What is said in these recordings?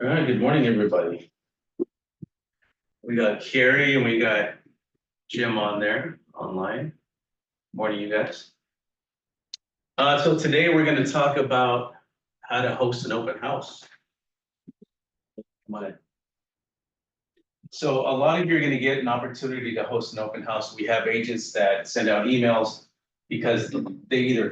All right, good morning, everybody. We got Carrie and we got Jim on there online. Morning, you guys. So today we're going to talk about how to host an open house. Come on in. So a lot of you are going to get an opportunity to host an open house. We have agents that send out emails because they either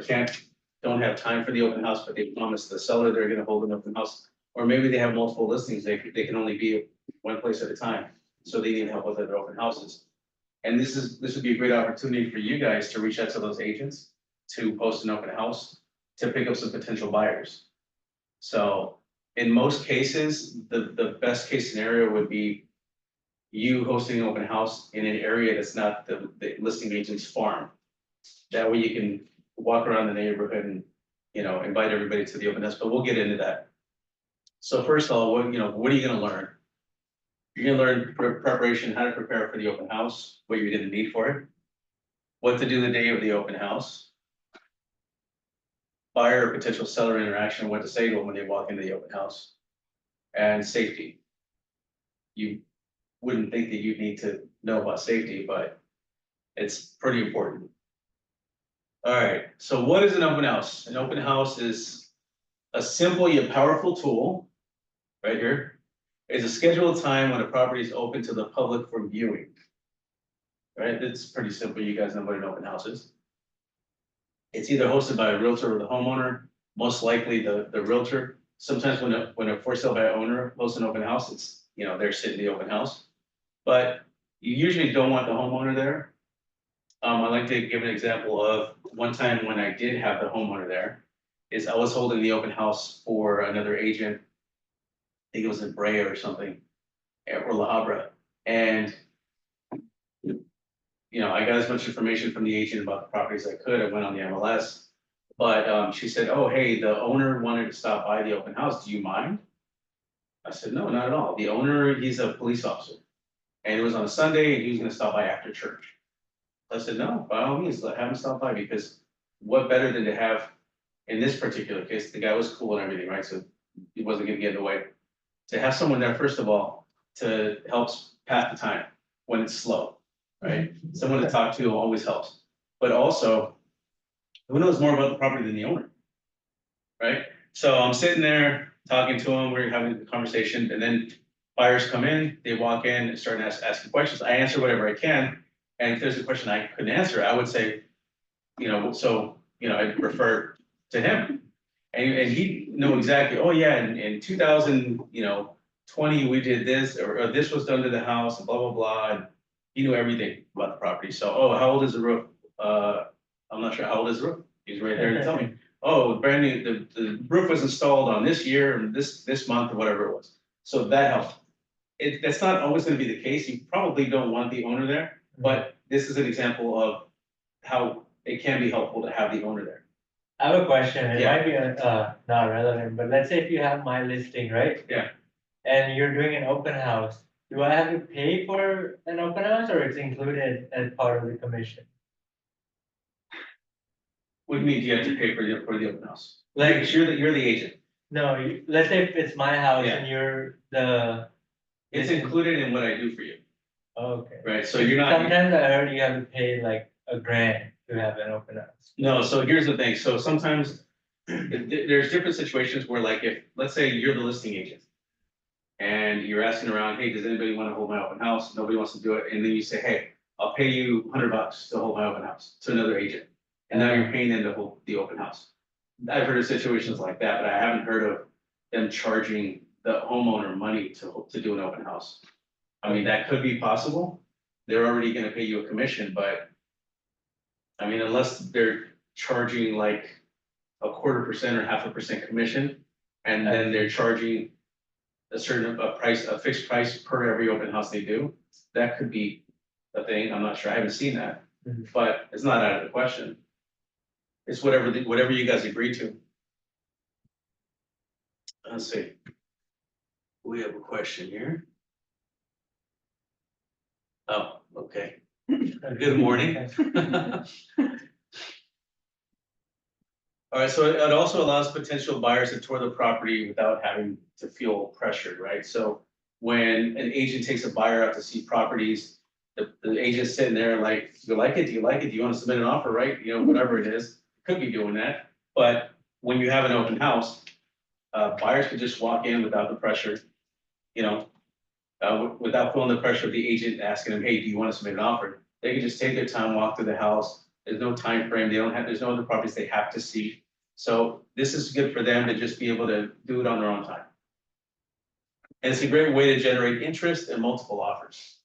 don't have time for the open house, but they promise the seller they're going to hold an open house, or maybe they have multiple listings. They can only be one place at a time, so they need help with their open houses. And this would be a great opportunity for you guys to reach out to those agents to post an open house to pick up some potential buyers. So in most cases, the best case scenario would be you hosting an open house in an area that's not the listing agent's farm. That way you can walk around the neighborhood and, invite everybody to the open house, but we'll get into that. So first of all, what are you gonna learn? You're gonna learn preparation, how to prepare for the open house, what you're gonna need for it, what to do the day of the open house, buyer or potential seller interaction, what to say to them when they walk into the open house, and safety. You wouldn't think that you'd need to know about safety, but it's pretty important. All right, so what is an open house? An open house is a simple yet powerful tool, right here. It's a scheduled time when a property is open to the public for viewing. Right, it's pretty simple. You guys know what an open house is. It's either hosted by a realtor or the homeowner, most likely the realtor. Sometimes when a for sale by owner hosts an open house, it's, they're sitting in the open house. But you usually don't want the homeowner there. I'd like to give an example of one time when I did have the homeowner there, is I was holding the open house for another agent. I think it was in Brea or something, or La Habra. And I got as much information from the agent about the properties as I could. I went on the MLS, but she said, "Oh, hey, the owner wanted to stop by the open house. Do you mind?" I said, "No, not at all. The owner, he's a police officer, and it was on a Sunday, and he was going to stop by after church." I said, "No, by all means, have him stop by, because what better than to have, in this particular case, the guy was cool and everything, right? So he wasn't going to get in the way. To have someone there, first of all, to help pass the time when it's slow. Right? Someone to talk to always helps. But also, who knows more about the property than the owner? Right? So I'm sitting there talking to him, we're having a conversation, and then buyers come in, they walk in and start asking questions. I answer whatever I can. And if there's a question I couldn't answer, I would say, I'd refer to him. And he know exactly, oh yeah, in 2020, we did this, or this was done to the house, and blah, blah, blah. And he knew everything about the property. So, oh, how old is the roof? I'm not sure how old is the roof. He's right there to tell me. Oh, brand new, the roof was installed on this year, and this month, or whatever it was. So that helped. That's not always going to be the case. You probably don't want the owner there, but this is an example of how it can be helpful to have the owner there. I have a question. It Yeah. might be not relevant, but let's say if you have my listing, right? Yeah. And you're doing an open house, do I have to pay for an open house, or it's included as part of the commission? What do you mean, do you have to pay for the open house? Like, You're the agent. No, let's say if it's my house Yeah. and you're the. It's included in what I do for you, Okay. right? So you're not. Sometimes I heard you have to pay like $1,000 to have an open house. No, so here's the thing. So sometimes there's different situations where, like, if, let's say you're the listing agent and you're asking around, hey, does anybody want to hold my open house? Nobody wants to do it. And then you say, hey, I'll pay you $100 to hold my open house to another agent. And now you're paying them to hold the open house. I've heard of situations like that, but I haven't heard of them charging the homeowner money to do an open house. I mean, that could be possible. They're already going to pay you a commission, but I mean, unless they're charging like 0.25% or 0.5% commission, and then they're charging a fixed price per every open house they do, that could be a thing. I'm not sure. I haven't seen that, but it's not out of the question. It's whatever you guys agree to. Let's see. We have a question here. Oh, okay. Good morning. All right, so it also allows potential buyers to tour the property without having to feel pressured, right? So when an agent takes a buyer out to see properties, the agent's sitting there like, do you like it? Do you like it? Do you want to submit an offer, right? You know, whatever it is, could be doing that. But when you have an open house, buyers could just walk in without the pressure, you know, without feeling the pressure of the agent asking them, hey, do you want to submit an offer? They can just take their time, walk through the house. There's no time frame. They don't have, there's no other properties they have to see. So this is good for them to just be able to do it on their own time. And it's a great way to generate interest and multiple offers.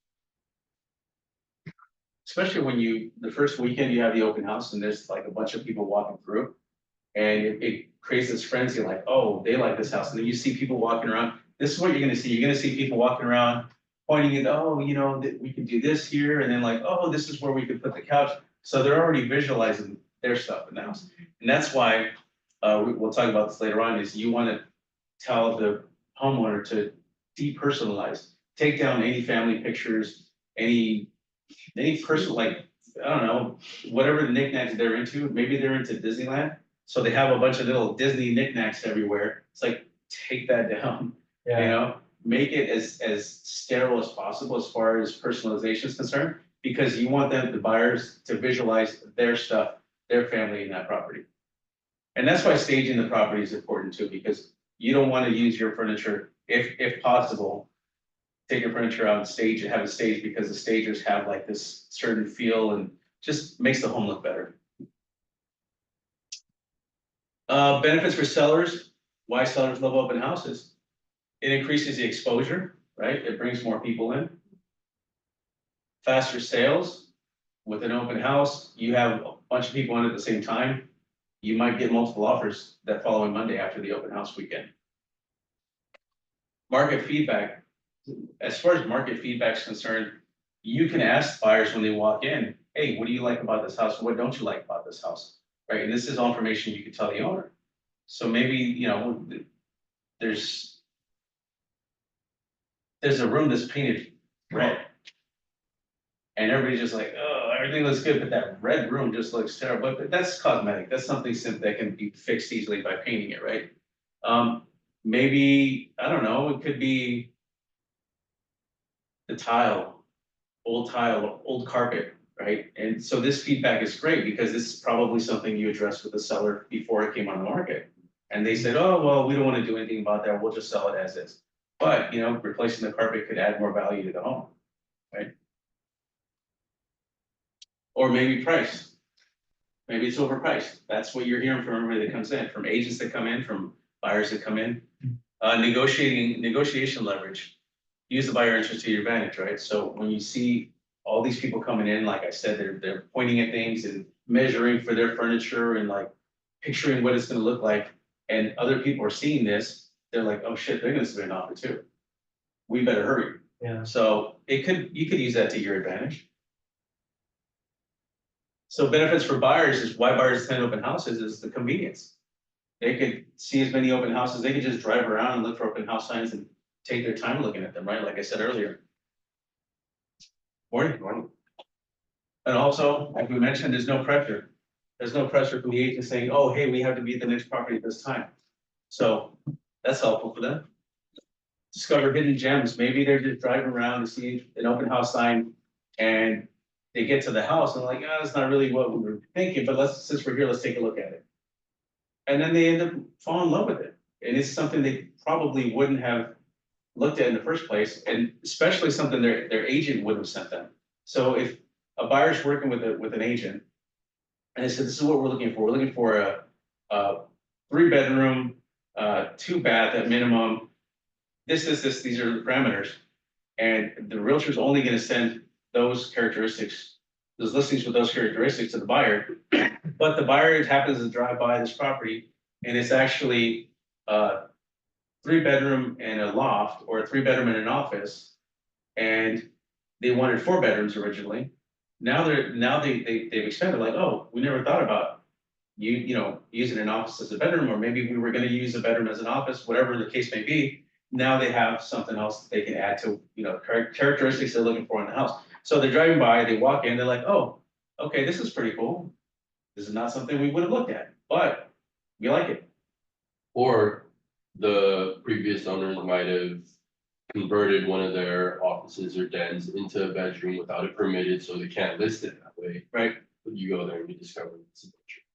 Especially when the first weekend you have the open house and there's like a bunch of people walking through. And it creates this frenzy like, oh, they like this house. And then you see people walking around. This is what you're gonna see. You're gonna see people walking around pointing at, oh, you know, we can do this here. And then like, oh, this is where we could put the couch. So they're already visualizing their stuff in the house. And that's why we'll talk about this later on, is you want to tell the homeowner to depersonalize, take down any family pictures, any personal, like, I don't know, whatever the knickknacks they're into. Maybe they're into Disneyland, so they have a bunch of little Disney knickknacks everywhere. It's like, take that down, you know, make it as sterile as possible as far as personalization is concerned, because you want them, the buyers, to visualize their stuff, their family in that property. And that's why staging the property is important too, because you don't want to use your furniture, if possible, take your furniture out and stage it, have it staged, because the stagers have like this certain feel and just makes the home look better. Benefits for sellers, why sellers love open houses. It increases the exposure, right? It brings more people in. Faster sales. With an open house, you have a bunch of people in at the same time. You might get multiple offers that following Monday after the open house weekend. Market feedback. As far as market feedback is concerned, you can ask buyers when they walk in, hey, what do you like about this house? What don't you like about this house? Right, and this is all information you can tell the owner. So maybe, you know, there's a room that's painted red. And everybody's just like, oh, everything looks good, but that red room just looks terrible. But that's cosmetic. That's something that can be fixed easily by painting it, right? Maybe, I don't know, it could be the tile, old carpet, right? And so this feedback is great, because this is probably something you addressed with the seller before it came on the market. And they said, oh, well, we don't want to do anything about that. We'll just sell it as is. But, you know, replacing the carpet could add more value to the home, right? Or maybe price. Maybe it's overpriced. That's what you're hearing from everybody that comes in, from agents that come in, from buyers that come in. Negotiation leverage. Use the buyer interest to your advantage, right? So when you see all these people coming in, like I said, they're pointing at things and measuring for their furniture and like picturing what it's going to look like, and other people are seeing this, they're like, oh shit, they're going to submit an offer too. We better hurry. Yeah. So you could use that to your advantage. So benefits for buyers is why buyers attend open houses is the convenience. They could see as many open houses. They could just drive around and look for open house signs and take their time looking at them, right? Like I said earlier. Morning. And also, like we mentioned, there's no pressure. There's no pressure from the agent saying, oh, hey, we have to be at the next property at this time. So that's helpful for them. Discover hidden gems. Maybe they're just driving around and see an open house sign, and they get to the house and they're like, oh, that's not really what we were thinking, but since we're here, let's take a look at it. And then they end up falling in love with it. And it's something they probably wouldn't have looked at in the first place, and especially something their agent would have sent them. So if a buyer's working with an agent, and they said, this is what we're looking for. We're looking for a 3-bedroom, 2-bath at minimum. This, these are the parameters. And the realtor's only going to send those characteristics, those listings with those characteristics to the buyer. But the buyer happens to drive by this property, and it's actually 3-bedroom and a loft, or a 3-bedroom and an office, and they wanted 4 bedrooms originally. Now they've expanded, like, oh, we never thought about you know, using an office as a bedroom, or maybe we were going to use a bedroom as an office, whatever the case may be. Now they have something else that they can add to, you know, characteristics they're looking for in the house. So they're driving by, they walk in, they're like, oh, okay, this is pretty cool. This is not something we would have looked at, but We like it. Or the previous owners might have converted one of their offices or dens into a bedroom without it permitted, so they can't list it that way. Right. But you go there and you discover it's a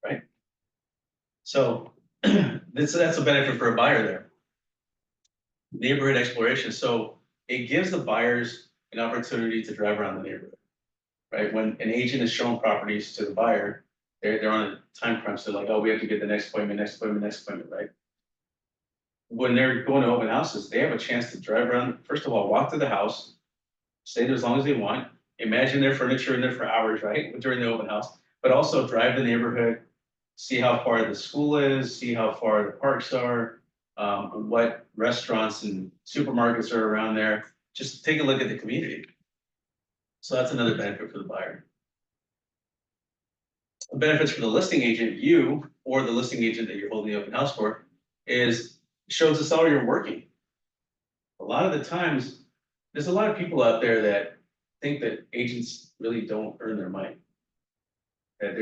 bedroom. So that's a benefit for a buyer there. Neighborhood exploration. So it gives the buyers an opportunity to drive around the neighborhood. Right? When an agent is showing properties to the buyer, they're on a time crunch. They're like, oh, we have to get the next appointment, right? When they're going to open houses, they have a chance to drive around. First of all, walk through the house, stay there as long as they want. Imagine their furniture in there for hours, right? During the open house, but also drive the neighborhood, see how far the school is, see how far the parks are, what restaurants and supermarkets are around there. Just take a look at the community. So that's another benefit for the buyer. The benefits for the listing agent, you or the listing agent that you're holding the open house for, is shows the seller you're working. A lot of the times, there's a lot of people out there that think that agents really don't earn their money. That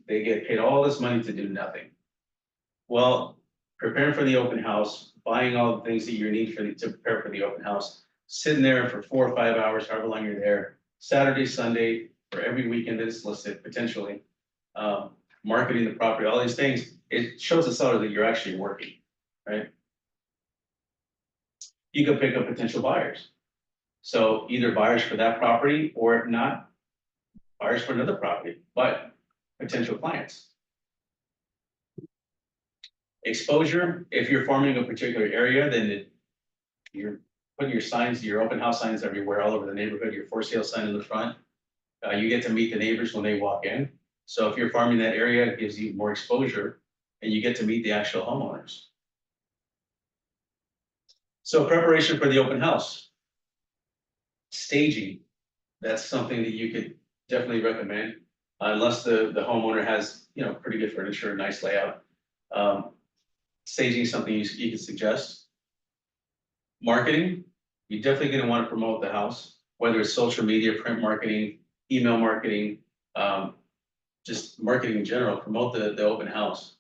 they get paid all this money to do nothing. Well, preparing for the open house, buying all the things that you need to prepare for the open house, sitting there for 4 or 5 hours, however long you're there, Saturday, Sunday, or every weekend that it's listed, potentially, marketing the property, all these things, it shows the seller that you're actually working, right? You can pick up potential buyers. So either buyers for that property, or if not, buyers for another property, but potential clients. Exposure, if you're farming a particular area, then you're putting your signs, your open house signs everywhere, all over the neighborhood, your for sale sign in the front. You get to meet the neighbors when they walk in. So if you're farming that area, it gives you more exposure and you get to meet the actual homeowners. So preparation for the open house. Staging, that's something that you could definitely recommend, unless the homeowner has, pretty good furniture, nice layout. Staging is something you can suggest. Marketing, you're definitely going to want to promote the house, whether it's social media, print marketing, email marketing, just marketing in general, promote the open house.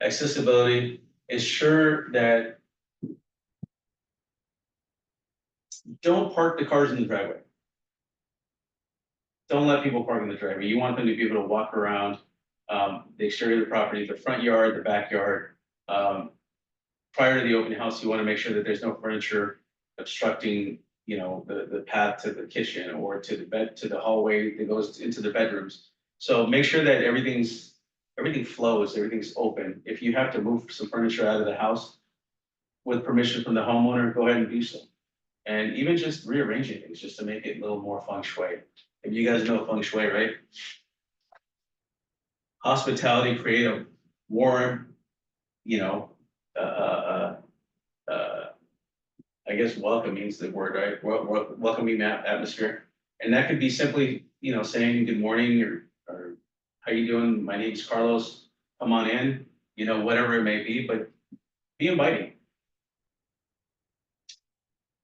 Accessibility, ensure that don't park the cars in the driveway. Don't let people park in the driveway. You want them to be able to walk around the exterior of the property, the front yard, the backyard. Prior to the open house, you want to make sure that there's no furniture obstructing, the path to the kitchen or to the bed, to the hallway that goes into the bedrooms. So make sure that everything flows, everything's open. If you have to move some furniture out of the house with permission from the homeowner, go ahead and do so. And even just rearranging things just to make it a little more feng shui. If you guys know feng shui, right? Hospitality, create a warm, I guess welcoming is the word, right? Welcoming atmosphere. And that could be simply, saying good morning or how you doing? My name's Carlos. Come on in, whatever it may be, but be inviting.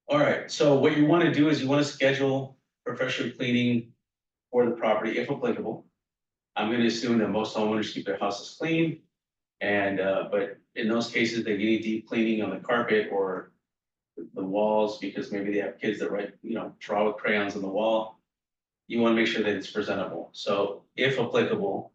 All right, so what you want to do is you want to schedule professional cleaning for the property, if applicable. I'm going to assume that most homeowners keep their houses clean, and but in those cases, they need deep cleaning on the carpet or the walls because maybe they have kids that draw with crayons on the wall. You want to make sure that it's presentable. So, if applicable,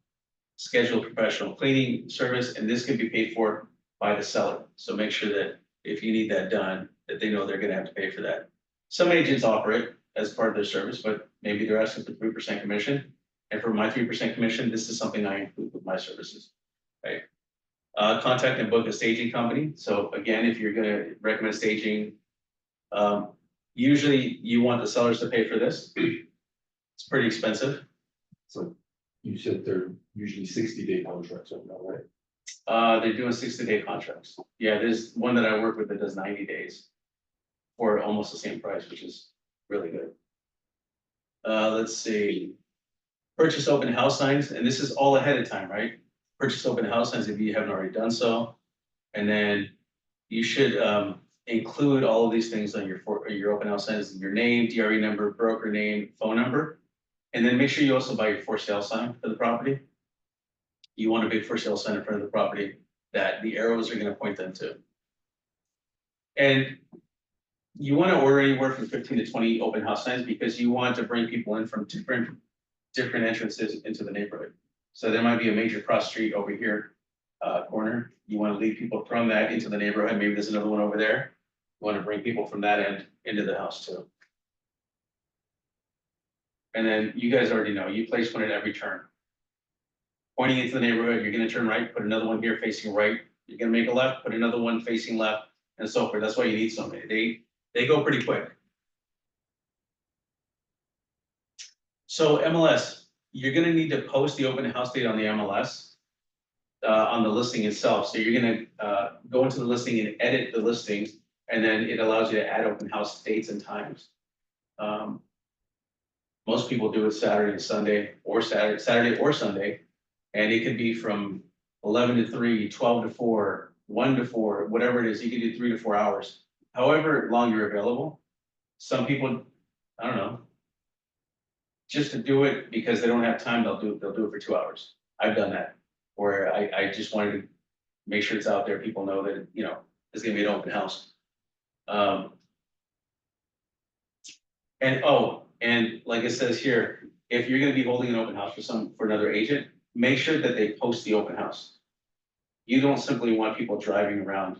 schedule professional cleaning service, and this can be paid for by the seller. So make sure that if you need that done, that they know they're going to have to pay for that. Some agents offer it as part of their service, but maybe they're asking for 3% commission. And for my 3% commission, this is something I include with my services, right? Contact and book a staging company. So again, if you're going to recommend staging, usually you want the sellers to pay for this. It's pretty expensive. So you said they're usually 60-day contracts right now, right? They're doing 60-day contracts. Yeah, there's one that I work with that does 90 days for almost the same price, which is really good. Let's see. Purchase open house signs, and this is all ahead of time, right? Purchase open house signs if you haven't already done so. And then you should include all of these things on your open house signs, your name, DRE number, broker name, phone number. And then make sure you also buy your for sale sign for the property. you want a big for sale sign in front of the property that the arrows are gonna point them to. And you wanna order anywhere from 15 to 20 open house signs because you want to bring people in from different entrances into the neighborhood. So there might be a major cross street over here, corner. You wanna lead people from that into the neighborhood. Maybe there's another one over there. You wanna bring people from that end into the house too. And then you guys already know, you place one at every turn. Pointing into the neighborhood, you're gonna turn right, put another one here facing right. You're gonna make a left, put another one facing left, and so forth. That's why you need so many. They go pretty quick. So MLS, you're gonna need to post the open house date on the MLS. On the listing itself, so you're gonna go into the listing and edit the listing, and then it allows you to add open house dates and times. Most people do it Saturday and Sunday, or Saturday or Sunday, and it could be from 11 to 3, 12 to 4, 1 to 4, whatever it is. You can do 3 to 4 hours, however long you're available. Some people, I don't know, just to do it because they don't have time, they'll do it for 2 hours. I've done that, where I just wanted to make sure it's out there, people know that, you know, there's gonna be an open house. And like it says here, if you're gonna be holding an open house for another agent, make sure that they post the open house. You don't simply want people driving around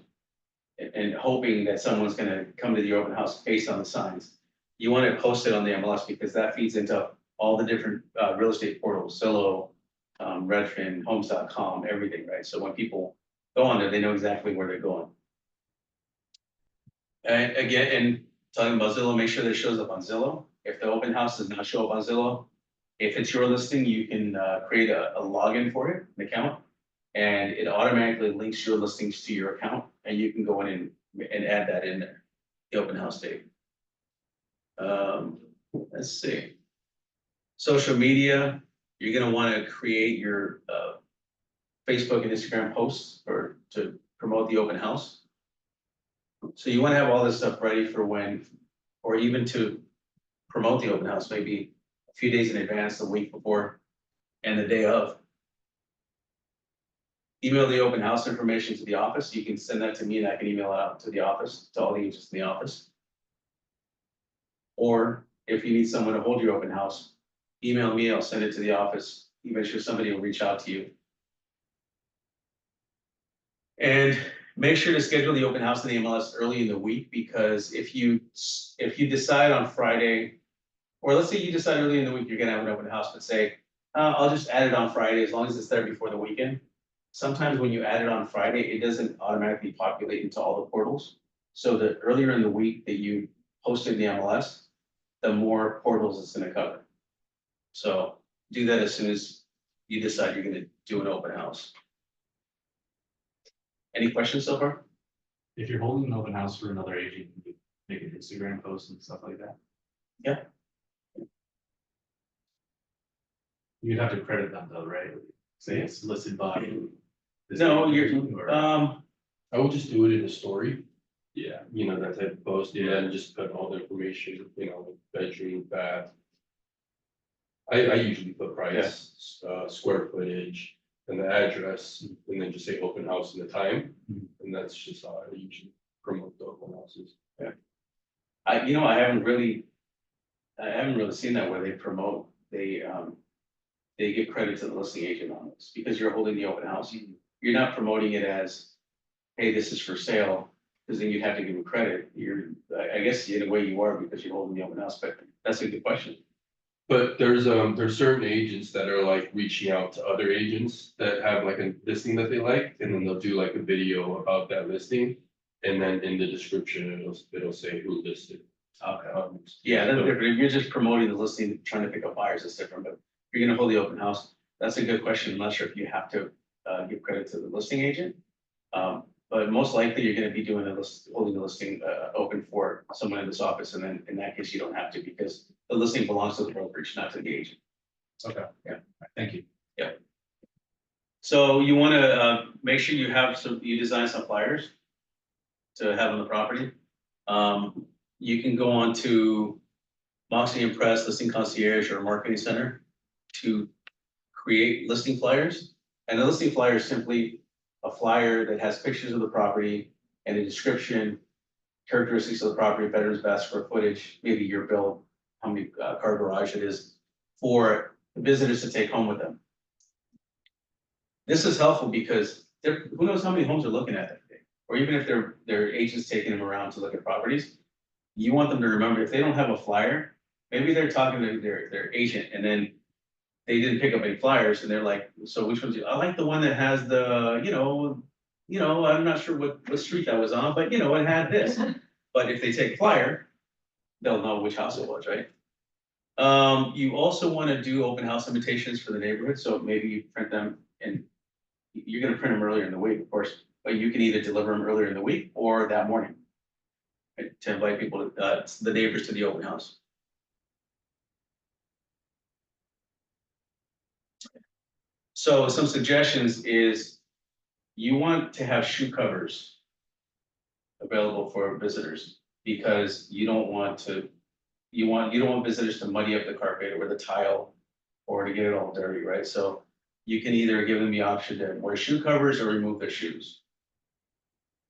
and hoping that someone's gonna come to the open house based on the signs. You wanna post it on the MLS because that feeds into all the different real estate portals, Zillow, Redfin, homes.com, everything, right? So when people go on there, they know exactly where they're going. And again, and talking about Zillow, make sure that it shows up on Zillow. If the open house does not show up on Zillow, if it's your listing, you can create a login for it, an account, and it automatically links your listings to your account, and you can go in and add that in there, the open house date. Let's see. Social media, you're gonna wanna create your Facebook and Instagram posts to promote the open house. So you wanna have all this stuff ready for when, or even to promote the open house, maybe a few days in advance, the week before, and the day of. Email the open house information to the office. You can send that to me and I can email it out to the office, to all the agents in the office. Or if you need someone to hold your open house, email me, I'll send it to the office. Eventually somebody will reach out to you. And make sure to schedule the open house in the MLS early in the week, because if you decide on Friday, or let's say you decide early in the week you're gonna have an open house, but say, I'll just add it on Friday as long as it's there before the weekend. Sometimes when you add it on Friday, it doesn't automatically populate into all the portals. So the earlier in the week that you posted the MLS, the more portals it's gonna cover. So do that as soon as you decide you're gonna do an open house. Any questions so far? If you're holding an open house for another agent, you can make an Instagram post and stuff like that. Yeah. You'd have to credit them though, right? Say it's listed by. this No, agent you're, or- I would just do it in a story, Yeah, you know, that type of post, yeah, and just put all the information, you know, bedroom, bath. I usually put price, square footage, and the address, and then just say open house and the time, Mhm. and that's just how I usually promote the open houses. I haven't really seen that where they promote, they give credit to the listing agent on this, because you're holding the open house. You're not promoting it as, hey, this is for sale, because then you'd have to give them credit. I guess in a way you are, because you're holding the open house, but that's a good question. But there's certain agents that are like reaching out to other agents that have like a listing that they like, and then they'll do like a video about that listing. And then in the description, it'll say who listed. Okay. Yeah, that's different. If you're just promoting the listing, trying to pick up buyers, it's different, but if you're gonna hold the open house, that's a good question. I'm not sure if you have to give credit to the listing agent. But most likely you're gonna be doing holding the listing open for someone in this office, and then in that case, you don't have to, because the listing belongs to the brokerage, not to the agent. okay. Yeah. Thank you. So you wanna make sure you design some flyers to have on the property. You can go on to Moxie Impress, Listing Concierge, or Marketing Center to create listing flyers, And the listing flyer is simply a flyer that has pictures of the property and a description, characteristics of the property, bedrooms, baths, square footage, maybe your build, how many car garage it is, for visitors to take home with them. This is helpful because who knows how many homes they're looking at that day, or even if their agents taking them around to look at properties. You want them to remember, if they don't have a flyer, maybe they're talking to their agent and then they didn't pick up any flyers and they're like, so which one's, I like the one that has the, I'm not sure what street that was on, but it had this. But if they take a flyer, they'll know which house it was, right? You also want to do open house invitations for the neighborhood, so maybe you print them and you're gonna print them earlier in the week, of course, but you can either deliver them earlier in the week or that morning. Right, to invite people, the neighbors to the open house. So some suggestions is you want to have shoe covers available for visitors because you don't want visitors to muddy up the carpet or the tile or to get it all dirty, right? So you can either give them the option to wear shoe covers or remove their shoes.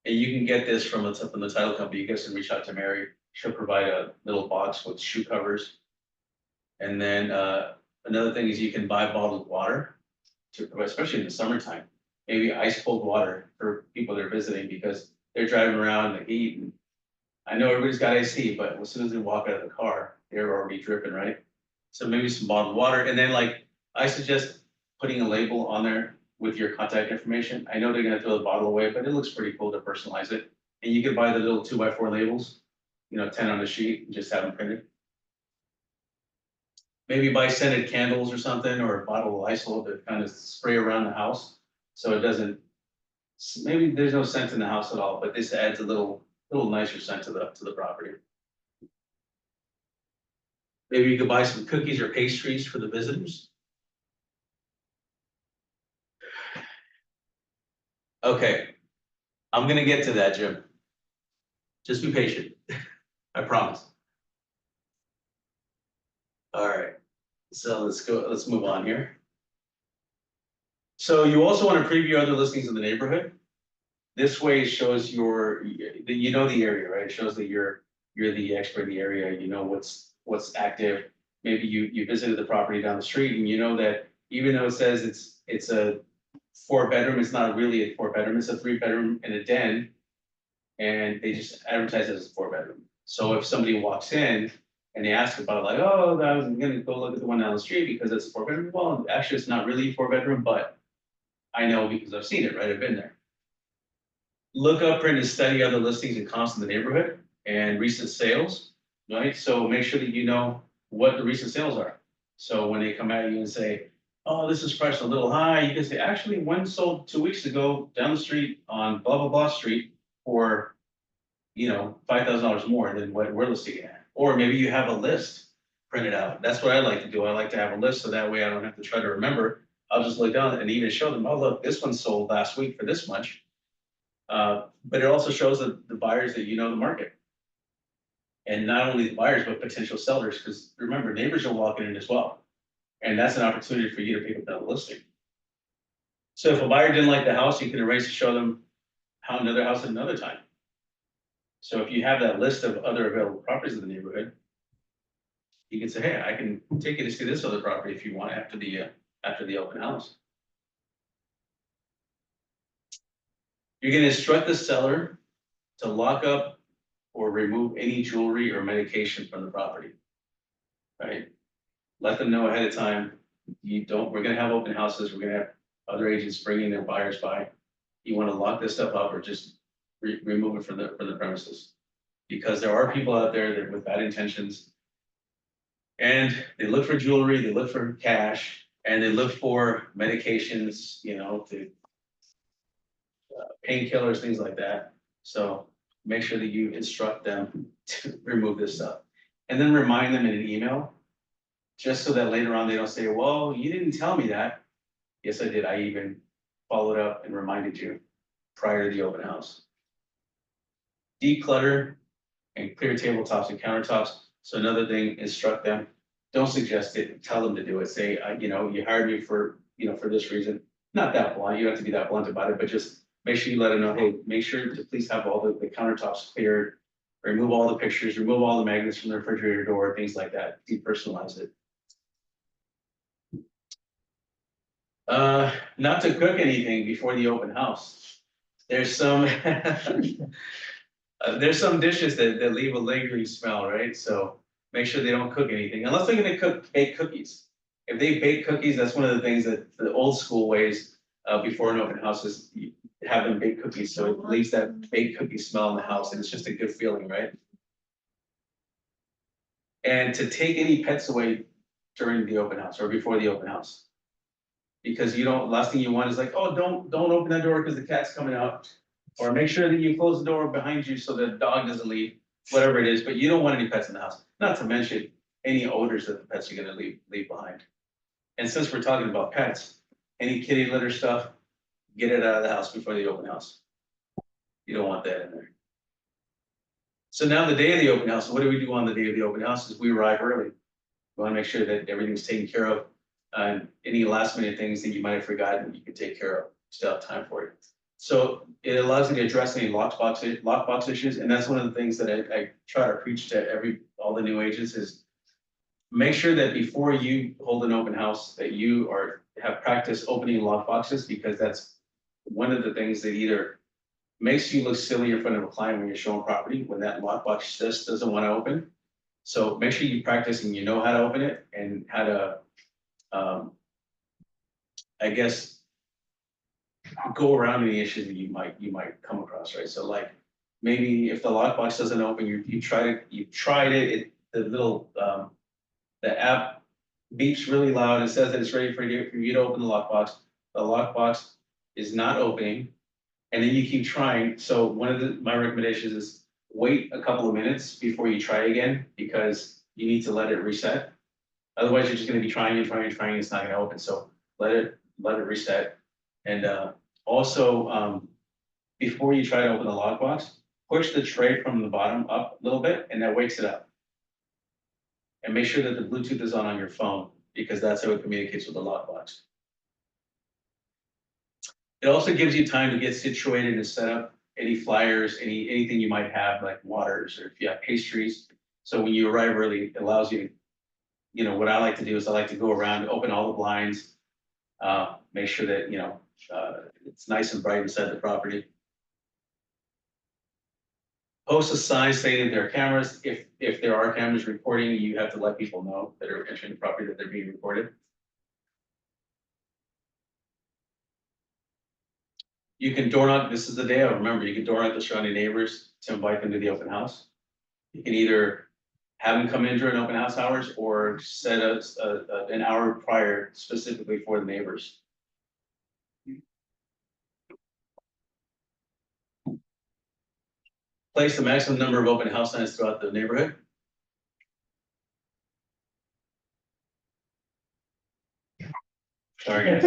And you can get this from the title company. You guys can reach out to Mary. She'll provide a little box with shoe covers. And then another thing is you can buy bottled water, especially in the summertime. Maybe ice cold water for people that are visiting because they're driving around in the heat. And I know everybody's got AC, but as soon as they walk out of the car, they're already dripping, right? So maybe some bottled water. And then I suggest putting a label on there with your contact information. I know they're gonna throw the bottle away, but it looks pretty cool to personalize it. And you can buy the little 2x4 labels, 10 on a sheet, and just have them printed. Maybe buy scented candles or something, or a bottle of Lysol to kind of spray around the house. So it doesn't, maybe there's no scent in the house at all, but this adds a little nicer scent to the property. Maybe you could buy some cookies or pastries for the visitors. Okay, I'm gonna get to that, Jim. Just be patient, I promise. All right, so let's move on here. So you also want to preview other listings in the neighborhood. This way it shows the area, right? It shows that you're the expert in the area, you know what's active. Maybe you visited the property down the street and you know that even though it says it's a 4-bedroom, it's not really a 4-bedroom, it's a 3-bedroom and a den. And they just advertise it as a 4-bedroom. So if somebody walks in and they ask about it, like, oh, I was gonna go look at the one down the street because it's a 4-bedroom. Well, actually it's not really a 4-bedroom, but I know because I've seen it, right? I've been there. Look up, print, and study other listings and comps in the neighborhood and recent sales, right? So make sure that you know what the recent sales are. So when they come at you and say, oh, this is priced a little high, you can say, actually, one sold 2 weeks ago down the street on blah, blah, blah street for, $5,000 more than what we're listing it at. Or maybe you have a list printed out. That's what I like to do. I like to have a list so that way I don't have to try to remember. I'll just look down and even show them, oh, look, this one sold last week for this much. But it also shows the buyers that the market. And not only the buyers, but potential sellers, because remember, neighbors are walking in as well. And that's an opportunity for you to pick up another listing. So if a buyer didn't like the house, you can erase to show them how another house at another time. So if you have that list of other available properties in the neighborhood, you can say, hey, I can take you to see this other property if you want after the open house. You're going to instruct the seller to lock up or remove any jewelry or medication from the property, right? Let them know ahead of time. We're going to have open houses. We're going to have other agents bringing their buyers by. You want to lock this stuff up or just remove it from the premises, because there are people out there that with bad intentions, and they look for jewelry, they look for cash, and they look for medications, to painkillers, things like that. So make sure that you instruct them to remove this stuff, and then remind them in an email, just so that later on they don't say, well, you didn't tell me that. Yes, I did. I even followed up and reminded you prior to the open house. Declutter and clear tabletops and countertops. So another thing, instruct them. Don't suggest it. Tell them to do it. Say, you hired me for this reason. not that blunt, you don't have to be that blunt about it, but just make sure you let them know, hey, make sure to please have all the countertops cleared. Remove all the pictures, remove all the magnets from the refrigerator door, things like that, depersonalize it. Not to cook anything before the open house. There's some, there's some dishes that leave a lingering smell, right? So make sure they don't cook anything, unless they're gonna bake cookies. If they bake cookies, that's one of the things that the old school ways, before an open house is you have them bake cookies, so it leaves that baked cookie smell in the house, and it's just a good feeling, right? And to take any pets away during the open house or before the open house. Because you don't, last thing you want is like, oh, don't open that door because the cat's coming out. Or make sure that you close the door behind you so the dog doesn't leave, whatever it is, but you don't want any pets in the house. Not to mention any odors that the pets are gonna leave behind. And since we're talking about pets, any kitty litter stuff, get it out of the house before the open house. You don't want that in there. So now the day of the open house, what do we do on the day of the open house is we arrive early. We wanna make sure that everything's taken care of. Any last minute things that you might have forgotten, you can take care of, still have time for it. So it allows you to address any lockbox issues, and that's one of the things that I try to preach to all the new agents is make sure that before you hold an open house, that you have practice opening lockboxes, because that's one of the things that either makes you look silly in front of a client when you're showing property, when that lockbox just doesn't want to open. So make sure you practice and you know how to open it and how to, I guess, go around any issues that you might come across, right? So like, maybe if the lockbox doesn't open, you tried it, the little, the app beeps really loud and says that it's ready for you to open the lockbox. The lockbox is not opening, and then you keep trying. So one of my recommendations is wait a couple of minutes before you try again, because you need to let it reset. Otherwise, you're just gonna be trying, it's not gonna open. So let it reset. And also, before you try to open the lockbox, push the tray from the bottom up a little bit, and that wakes it up. And make sure that the Bluetooth is on your phone, because that's how it communicates with the lockbox. It also gives you time to get situated and set up any flyers, anything you might have, like waters, or if you have pastries. So when you arrive early, it allows you to, what I like to do is I like to go around, open all the blinds, make sure that, it's nice and bright inside the property. Post a sign stating there are cameras. If there are cameras recording, you have to let people know that are entering the property that they're being recorded. You can door knock, this is the day, remember, you can door knock the surrounding neighbors to invite them to the open house. You can either have them come in during open house hours or set an hour prior specifically for the neighbors. Place the maximum number of open house signs throughout the neighborhood. Sorry, guys.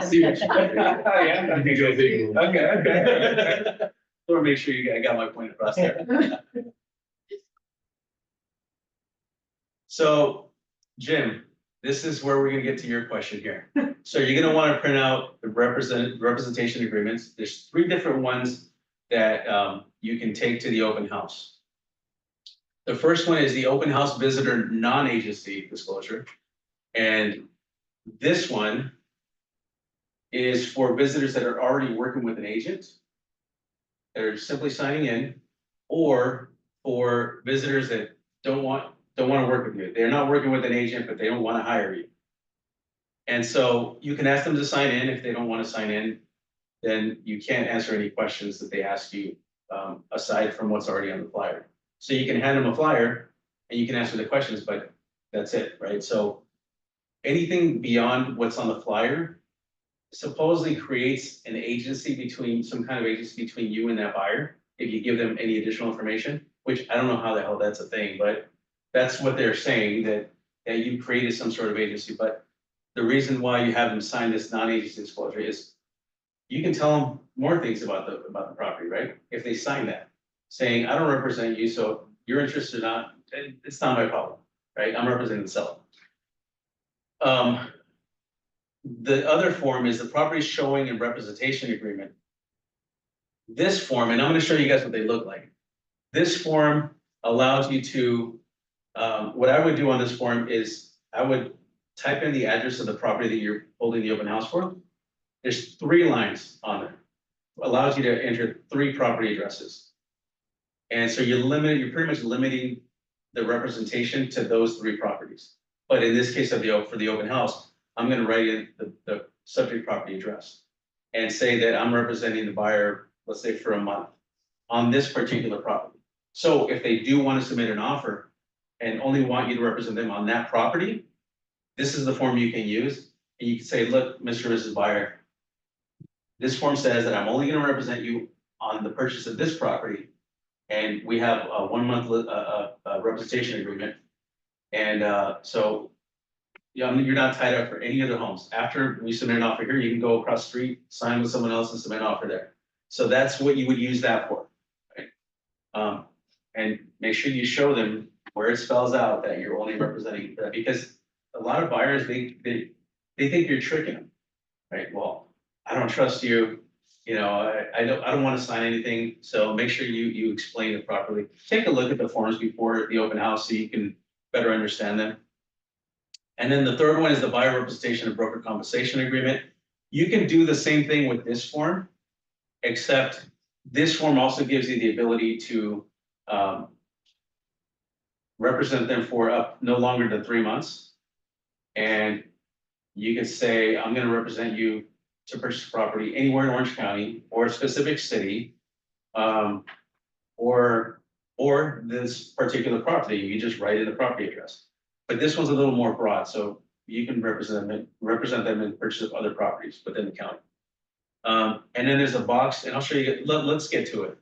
See what you did. Yeah, I think you'll think- okay. Or make sure I got my point across there. So, Jim, this is where we're gonna get to your question here. So you're gonna wanna print out the representation agreements. There's 3 different ones that you can take to the open house. The first one is the open house visitor non-agency disclosure. And this one is for visitors that are already working with an agent. They're simply signing in, or for visitors that don't want to work with you. They're not working with an agent, but they don't want to hire you. And so you can ask them to sign in. If they don't want to sign in, then you can't answer any questions that they ask you, aside from what's already on the flyer. So you can hand them a flyer and you can answer the questions, but that's it, right? So anything beyond what's on the flyer supposedly creates an agency some kind of agency between you and that buyer, if you give them any additional information, which I don't know how the hell that's a thing, but that's what they're saying, that you created some sort of agency. But the reason why you have them sign this non-agency disclosure is you can tell them more things about the property, right? If they sign that, saying, I don't represent you, so you're interested or not, it's not my problem, right? I'm representing the seller. The other form is the property showing and representation agreement. This form, and I'm gonna show you guys what they look like. This form allows you to, what I would do on this form is I would type in the address of the property that you're holding the open house for. There's 3 lines on there. Allows you to enter 3 property addresses. And so you're pretty much limiting the representation to those 3 properties. But in this case for the open house, I'm gonna write in the subject property address. And say that I'm representing the buyer, let's say for a month, on this particular property. So if they do want to submit an offer and only want you to represent them on that property, this is the form you can use. And you can say, look, Mr. and Mrs. Buyer, this form says that I'm only gonna represent you on the purchase of this property. And we have a 1 month representation agreement. And so yeah, you're not tied up for any other homes. After we submit an offer here, you can go across the street, sign with someone else and submit an offer there. So that's what you would use that for, right? And make sure you show them where it spells out that you're only representing that, because a lot of buyers, they think you're tricking them, right? Well, I don't trust you, you know, I don't want to sign anything, so make sure you explain it properly. Take a look at the forms before the open house so you can better understand them. And then the third one is the buyer representation and broker compensation agreement. You can do the same thing with this form, except this form also gives you the ability to represent them for no longer than 3 months. And you can say, I'm gonna represent you to purchase property anywhere in Orange County or a specific city, or this particular property, you just write in the property address. But this one's a little more broad, so you can represent them in purchase of other properties within the county. And then there's a box, and I'll show you, let's get to it.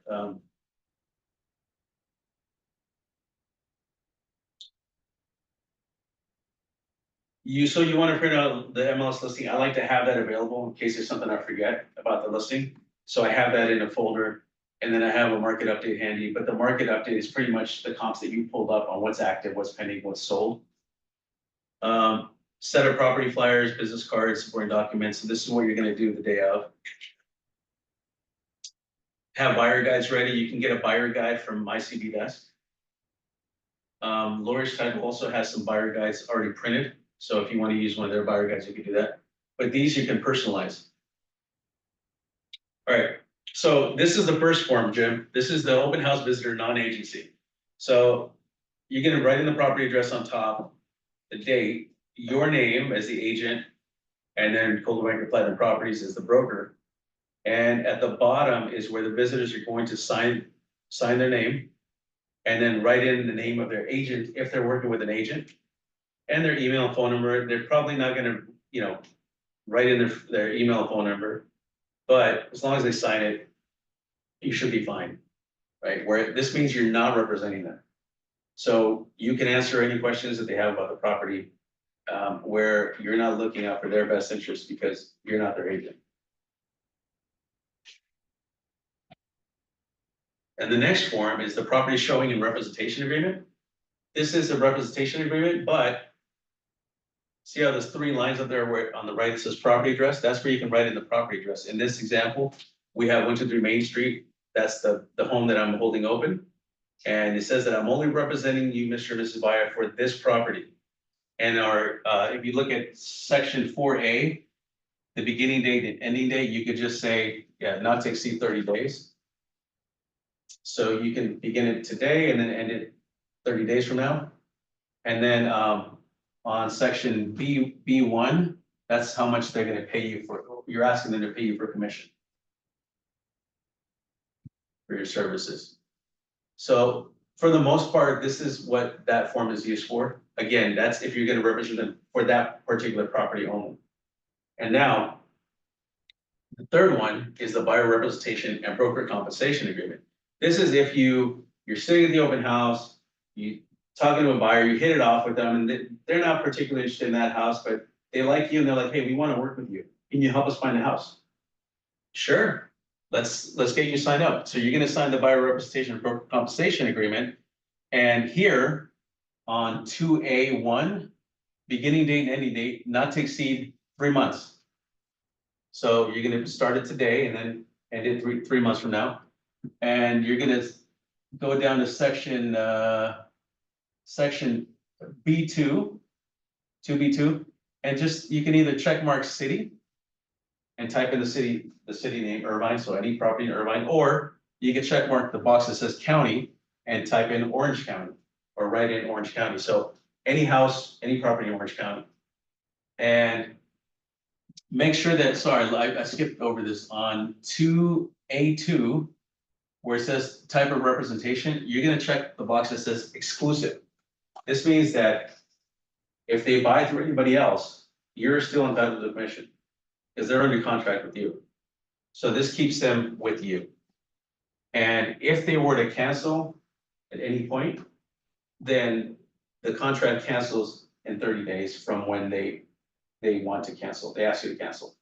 So you want to print out the MLS listing. I like to have that available in case there's something I forget about the listing. So I have that in a folder, and then I have a market update handy, but the market update is pretty much the comps that you pulled up on what's active, what's pending, what's sold. Set of property flyers, business cards, supporting documents. So this is what you're gonna do the day of. Have buyer guides ready. You can get a buyer guide from my CD desk. Lawyer's Title also has some buyer guides already printed. So if you want to use one of their buyer guides, you can do that. But these you can personalize. All right, so this is the first form, Jim. This is the open house visitor non-agency. So you're gonna write in the property address on top, the date, your name as the agent, and then Coldwell Banker Platinum Properties as the broker. And at the bottom is where the visitors are going to sign their name, and then write in the name of their agent if they're working with an agent, and their email and phone number. They're probably not gonna, write in their email and phone number, but as long as they sign it, you should be fine, right? Where this means you're not representing them. So you can answer any questions that they have about the property, where you're not looking out for their best interest because you're not their agent. And the next form is the property showing and representation agreement. This is a representation agreement, but see how there's 3 lines up there where on the right it says property address? That's where you can write in the property address. In this example, we have 123 Main Street. That's the home that I'm holding open. And it says that I'm only representing you, Mr. and Mrs. Buyer, for this property. And if you look at section 4A, the beginning date and ending date, you could just say, yeah, not to exceed 30 days. So you can begin it today and then end it 30 days from now. And then on section B1, that's how much they're gonna pay you for, you're asking them to pay you for commission for your services. So for the most part, this is what that form is used for. Again, that's if you're gonna represent them for that particular property only. And now, the third one is the buyer representation and broker compensation agreement. This is if you're sitting at the open house, you talking to a buyer, you hit it off with them, and they're not particularly interested in that house, but they like you and they're like, hey, we want to work with you. Can you help us find a house? Sure, let's get you signed up. So you're gonna sign the buyer representation and broker compensation agreement. And here on 2A1, beginning date and ending date, not to exceed 3 months. So you're gonna start it today and then end it 3 months from now. And you're gonna go down to section B2, 2B2, and just, you can either check mark city and type in the city name Irvine, so any property in Irvine, or you can check mark the box that says county and type in Orange County, or write in Orange County. So any house, any property in Orange County. And make sure that, sorry, I skipped over this, on 2A2, where it says type of representation, you're gonna check the box that says exclusive. This means that if they buy through anybody else, you're still entitled to the commission, because they're under contract with you. So this keeps them with you. And if they were to cancel at any point, then the contract cancels in 30 days from when they want to cancel, they ask you to cancel.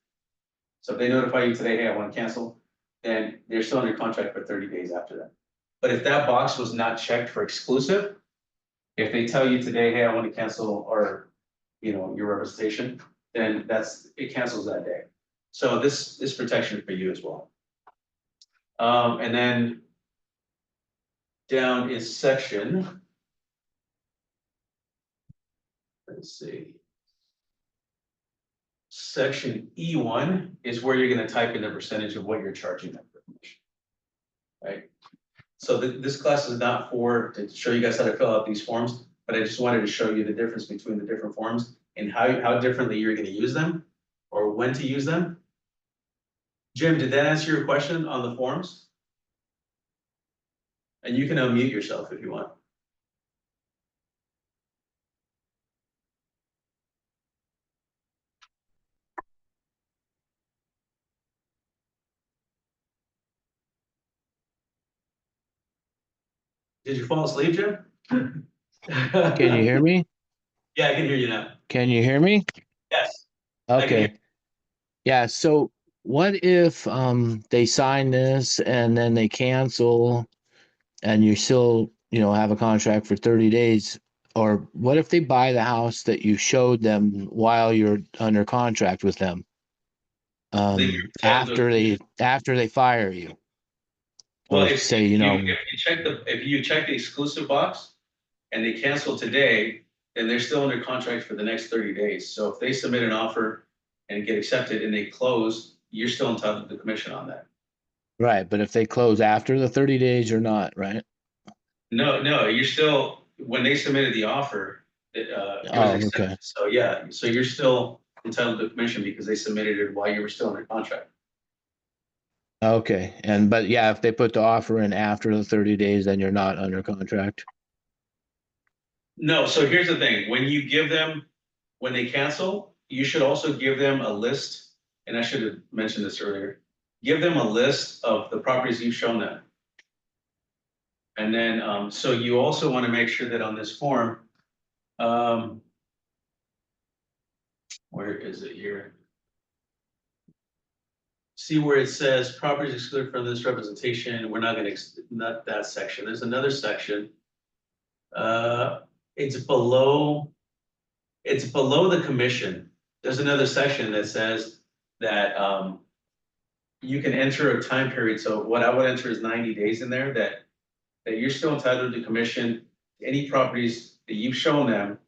So if they notify you today, hey, I want to cancel, then they're still under contract for 30 days after that. But if that box was not checked for exclusive, if they tell you today, hey, I want to cancel, or, your representation, then it cancels that day. So this is protection for you as well. And then down is section, let's see. Section E1 is where you're gonna type in the percentage of what you're charging them for commission. Right? So this class is not to show you guys how to fill out these forms, but I just wanted to show you the difference between the different forms and how differently you're gonna use them, or when to use them. Jim, did that answer your question on the forms? And you can unmute yourself if you want. Did you fall asleep, Jim? Can you hear me? Yeah, I can hear you now. Can you hear me? Yes. I can hear Okay. Yeah, so what if they sign this and then they cancel and you still, have a contract for 30 days? Or what if they buy the house that you showed them while you're under contract with them? Then you're entitled to- After they fire you. Well, Or if say, if you check the exclusive box and they cancel today, then they're still under contract for the next 30 days. So if they submit an offer and get accepted and they close, you're still entitled to the commission on that. right, but if they close after the 30 days or not, right? No, you're still, when they submitted the offer, it was accepted. Okay. So yeah, so you're still entitled to the commission because they submitted it while you were still under contract. Okay, but yeah, if they put the offer in after the 30 days, then you're not under contract. No, so here's the thing, when they cancel, you should also give them a list, and I should have mentioned this earlier. Give them a list of the properties you've shown them. And then, so you also want to make sure that on this form, where is it here? See where it says properties excluded from this representation, we're not gonna, not that section, there's another section. It's below the commission. There's another section that says that, you can enter a time period, so what I would enter is 90 days in there, that you're still entitled to commission any properties that you've shown them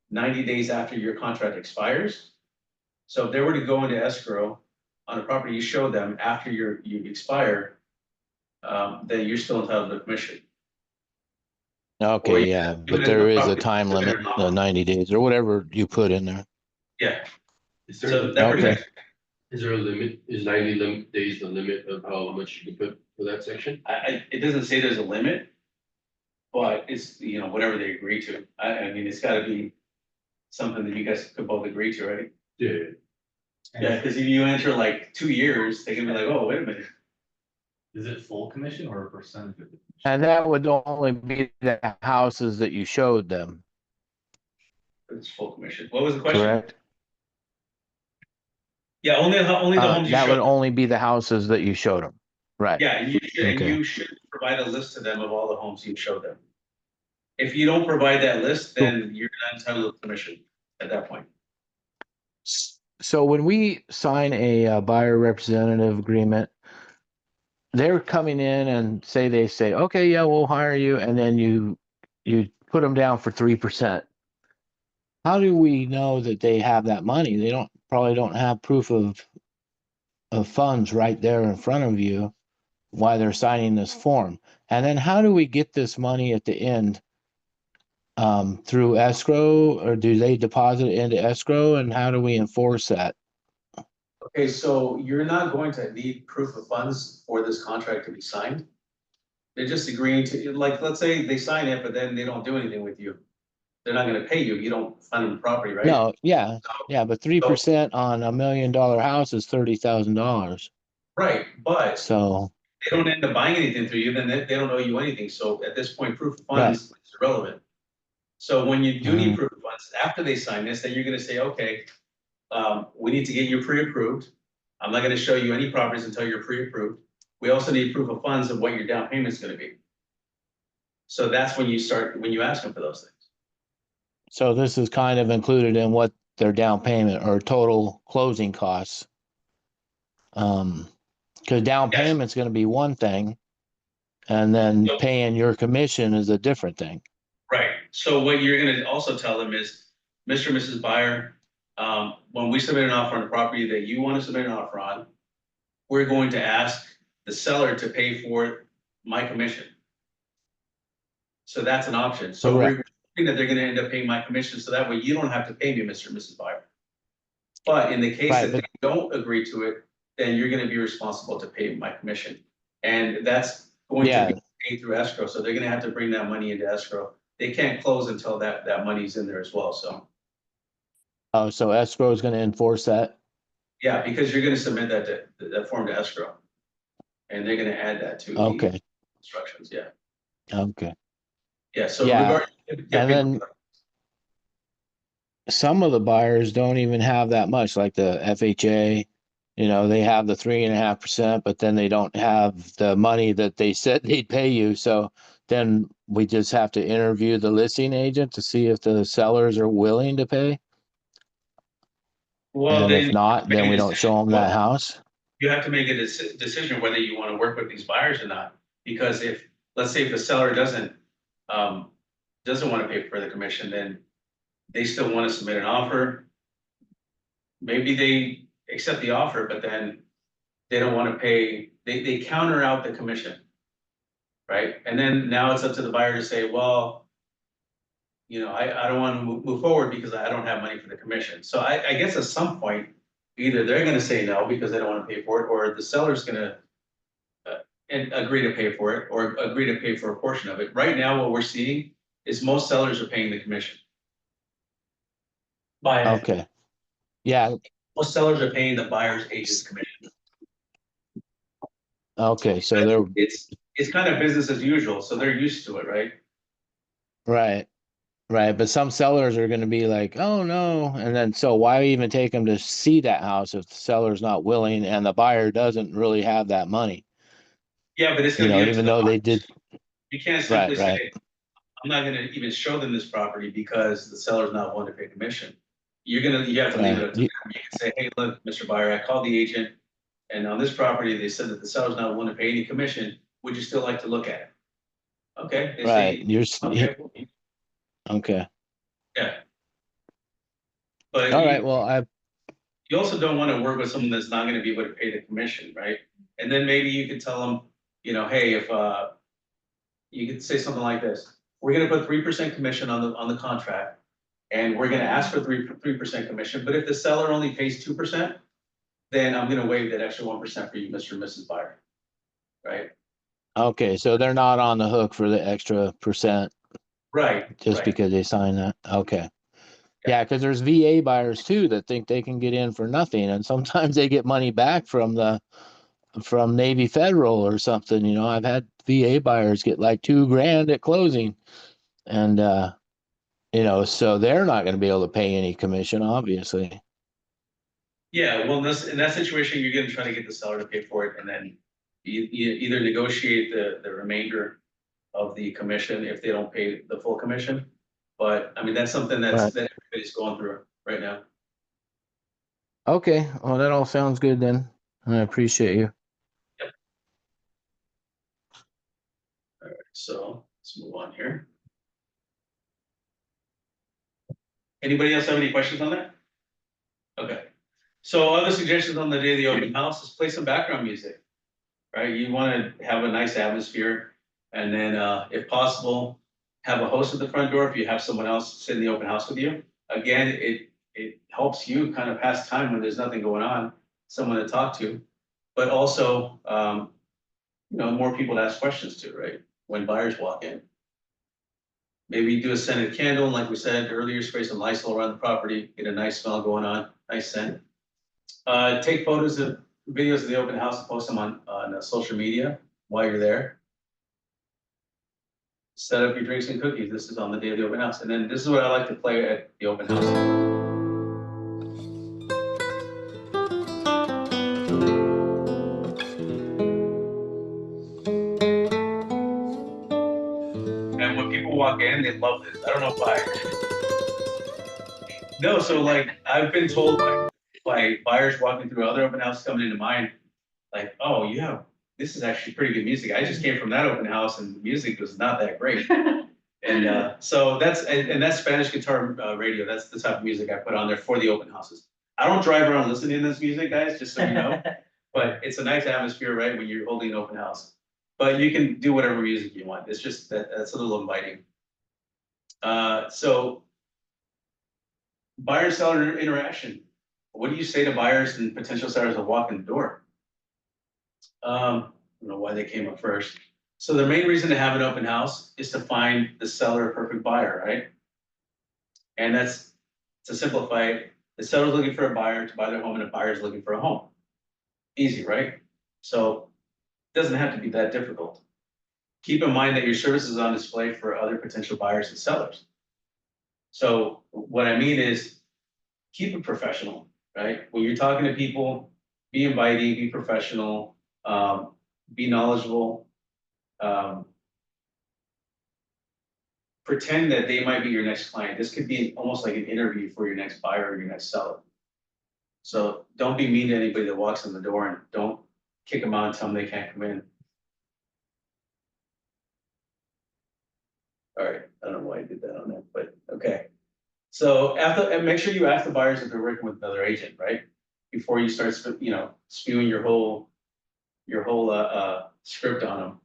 90 days after your contract expires. So if they were to go into escrow on a property you showed them after you expire, then you're still entitled to commission. Or Okay, you yeah, can but do it there in the is a property time limit limit, or the not. 90 days or whatever you put in there. Yeah, Is there, so that Okay. protects. is there a limit, is 90 days the limit of how much you can put for that section? It doesn't say there's a limit. But it's, whatever they agree to. I mean, it's gotta be something that you guys could both agree to, right? Yeah. Yeah, because if you enter like 2 years, they can be like, oh, wait a minute. Is it full commission or a percentage of it? And that would only be the houses that you showed them, It's full commission. What was the question? correct? Yeah, only the homes you That would showed. only be the houses that you showed them, right? Yeah, and Okay. you should provide a list to them of all the homes you showed them. If you don't provide that list, then you're not entitled to commission at that point. So when we sign a buyer representative agreement, they're coming in and they say, okay, yeah, we'll hire you. And then you put them down for 3%. How do we know that they have that money? They probably don't have proof of funds right there in front of you while they're signing this form. And then how do we get this money at the end? Through escrow, or do they deposit it into escrow, and how do we enforce that? Okay, so you're not going to need proof of funds for this contract to be signed. They're just agreeing to, like, let's say they sign it, but then they don't do anything with you. They're not gonna pay you, you don't fund them the property, right? No, yeah, but So, 3% on $1 million house is $30,000. right, but So, they don't end up buying anything through you, then they don't owe you anything, so at this point, proof of right. funds is irrelevant. So when you do need Mhm. proof of funds, after they sign this, then you're gonna say, okay, we need to get you pre-approved. I'm not gonna show you any properties until you're pre-approved. We also need proof of funds of what your down payment's gonna be. So that's when you ask them for those things. So this is kind of included in what their down payment or total closing costs. Because down Yes. payment's going to be one thing, and then paying your commission is a different thing. Right, so what you're gonna also tell them is, Mr. and Mrs. Buyer, when we submit an offer on a property that you wanna submit an offer on, we're going to ask the seller to pay for my commission. So that's an option, so we're hoping that they're gonna end up paying my commission, so that way you don't have to pay me, Mr. and Mrs. Buyer. But in the case Right, that they don't agree to it, then you're gonna be responsible to pay my commission. And that's going to Yeah. be paid through escrow, so they're gonna have to bring that money into escrow. They can't close until that money's in there as well, so. Oh, so escrow is going to enforce that? Yeah, because you're gonna submit that form to escrow. And they're gonna add that to the Okay, instructions, yeah. okay. Yeah, so Yeah, regarding. and then some of the buyers don't even have that much, like the FHA. They have the 3.5%, but then they don't have the money that they said they'd pay you. So then we just have to interview the listing agent to see if the sellers are willing to pay. Well, And then. if not, then we don't show them that house. You have to make a decision whether you wanna work with these buyers or not. Because if, let's say if the seller doesn't wanna pay for the commission, then they still wanna submit an offer. Maybe they accept the offer, but then they don't wanna pay, they counter out the commission. Right? And then now it's up to the buyer to say, well, I don't wanna move forward because I don't have money for the commission. So I guess at some point, either they're gonna say no because they don't wanna pay for it, or the seller's gonna and agree to pay for it, or agree to pay for a portion of it. Right now, what we're seeing is most sellers are paying the commission. Buyers. Okay. Yeah. Most sellers are paying the buyer's agent's commission. Okay. So they're It's kind of business as usual, so they're used to it, right? right. Right. But some sellers are going to be like, oh no. And then so why even take them to see that house if the seller's not willing and the buyer doesn't really have that money? Yeah, but it's gonna be up to Even the though they buyers. did. You can't Right. simply Right. say, I'm not gonna even show them this property because the seller's not willing to pay commission. You have to leave it Right. up to them. You can say, hey, look, Mr. Buyer, I called the agent, and on this property, they said that the seller's not willing to pay any commission. Would you still like to look at it? Okay, they Right. say, You're okay, okay. yeah. But All right. Well, you also don't want to work with someone that's not gonna be able to pay the commission, right? And then maybe you could tell them, hey, if, you could say something like this, we're gonna put 3% commission on the contract. And we're gonna ask for 3% commission, but if the seller only pays 2%, then I'm gonna waive that extra 1% for you, Mr. and Mrs. Buyer. Right? okay. So they're not on the hook for the extra percent Right, just right. because they signed that. Okay. Yeah, because there's VA buyers too that think they can get in for nothing, and sometimes they get money back from Navy Federal or something. I've had VA buyers get like $2,000 at closing, and so they're not going to be able to pay any commission, obviously. Yeah, well, in that situation, you're gonna try to get the seller to pay for it, and then you either negotiate the remainder of the commission if they don't pay the full commission. But I mean, that's something Right. that everybody's going through right now. Okay, well, that all sounds good then. I appreciate you. So let's move on here. Anybody else have any questions on that? Okay, so other suggestions on the day of the open house is play some background music, right? You want to have a nice atmosphere, and then if possible, have a host at the front door if you have someone else sit in the open house with you. Again, it helps you kind of pass time when there's nothing going on, someone to talk to, but also more people to ask questions to, right? When buyers walk in. Maybe do a scented candle, and like we said earlier, spray some Lysol around the property, get a nice smell going on, nice scent. Take photos of videos of the open house and post them on social media while you're there. Set up your drinks and cookies. This is on the day of the open house. And then this is what I like to play at the open house. And when people walk in, they love this. I don't know why. No, so like I've been told by buyers walking through other open houses coming into mine, like, oh yeah, this is actually pretty good music. I just came from that open house and the music was not that great. And so that's Spanish guitar radio. That's the type of music I put on there for the open houses. I don't drive around listening to this music, guys, just so you know. But it's a nice atmosphere, right, when you're holding an open house. But you can do whatever music you want. It's just that's a little inviting. So buyer-seller interaction. What do you say to buyers and potential sellers that walk in the door? I don't know why they came up first. So the main reason to have an open house is to find the seller a perfect buyer, right? And that's, to simplify it, the seller's looking for a buyer to buy their home and a buyer's looking for a home. Easy, right? So it doesn't have to be that difficult. Keep in mind that your service is on display for other potential buyers and sellers. So what I mean is keep it professional, right? When you're talking to people, be inviting, be professional, be knowledgeable. Pretend that they might be your next client. This could be almost like an interview for your next buyer or your next seller. So don't be mean to anybody that walks in the door, and don't kick them out and tell them they can't come in. All right, I don't know why I did that on that, but okay. So and make sure you ask the buyers if they're working with another agent, right? Before you start, spewing your whole script on them.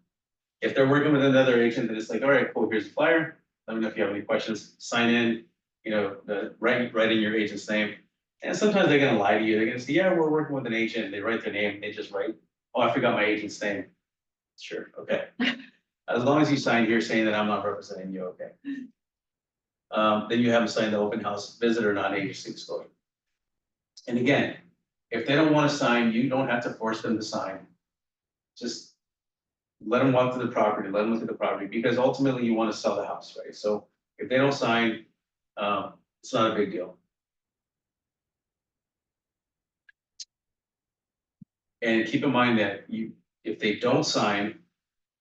If they're working with another agent, then it's like, all right, cool, here's the flyer. Let me know if you have any questions. Sign in, write in your agent's name. And sometimes they're gonna lie to you. They're gonna say, yeah, we're working with an agent. They write their name. They just write, oh, I forgot my agent's name. Sure, okay. As long as you sign here saying that I'm not representing you, okay. Then you haven't signed the open house visitor non-agency disclosure. And again, if they don't want to sign, you don't have to force them to sign. Just let them walk to the property, let them look at the property, because ultimately you want to sell the house, right? So if they don't sign, it's not a big deal. And keep in mind that if they don't sign,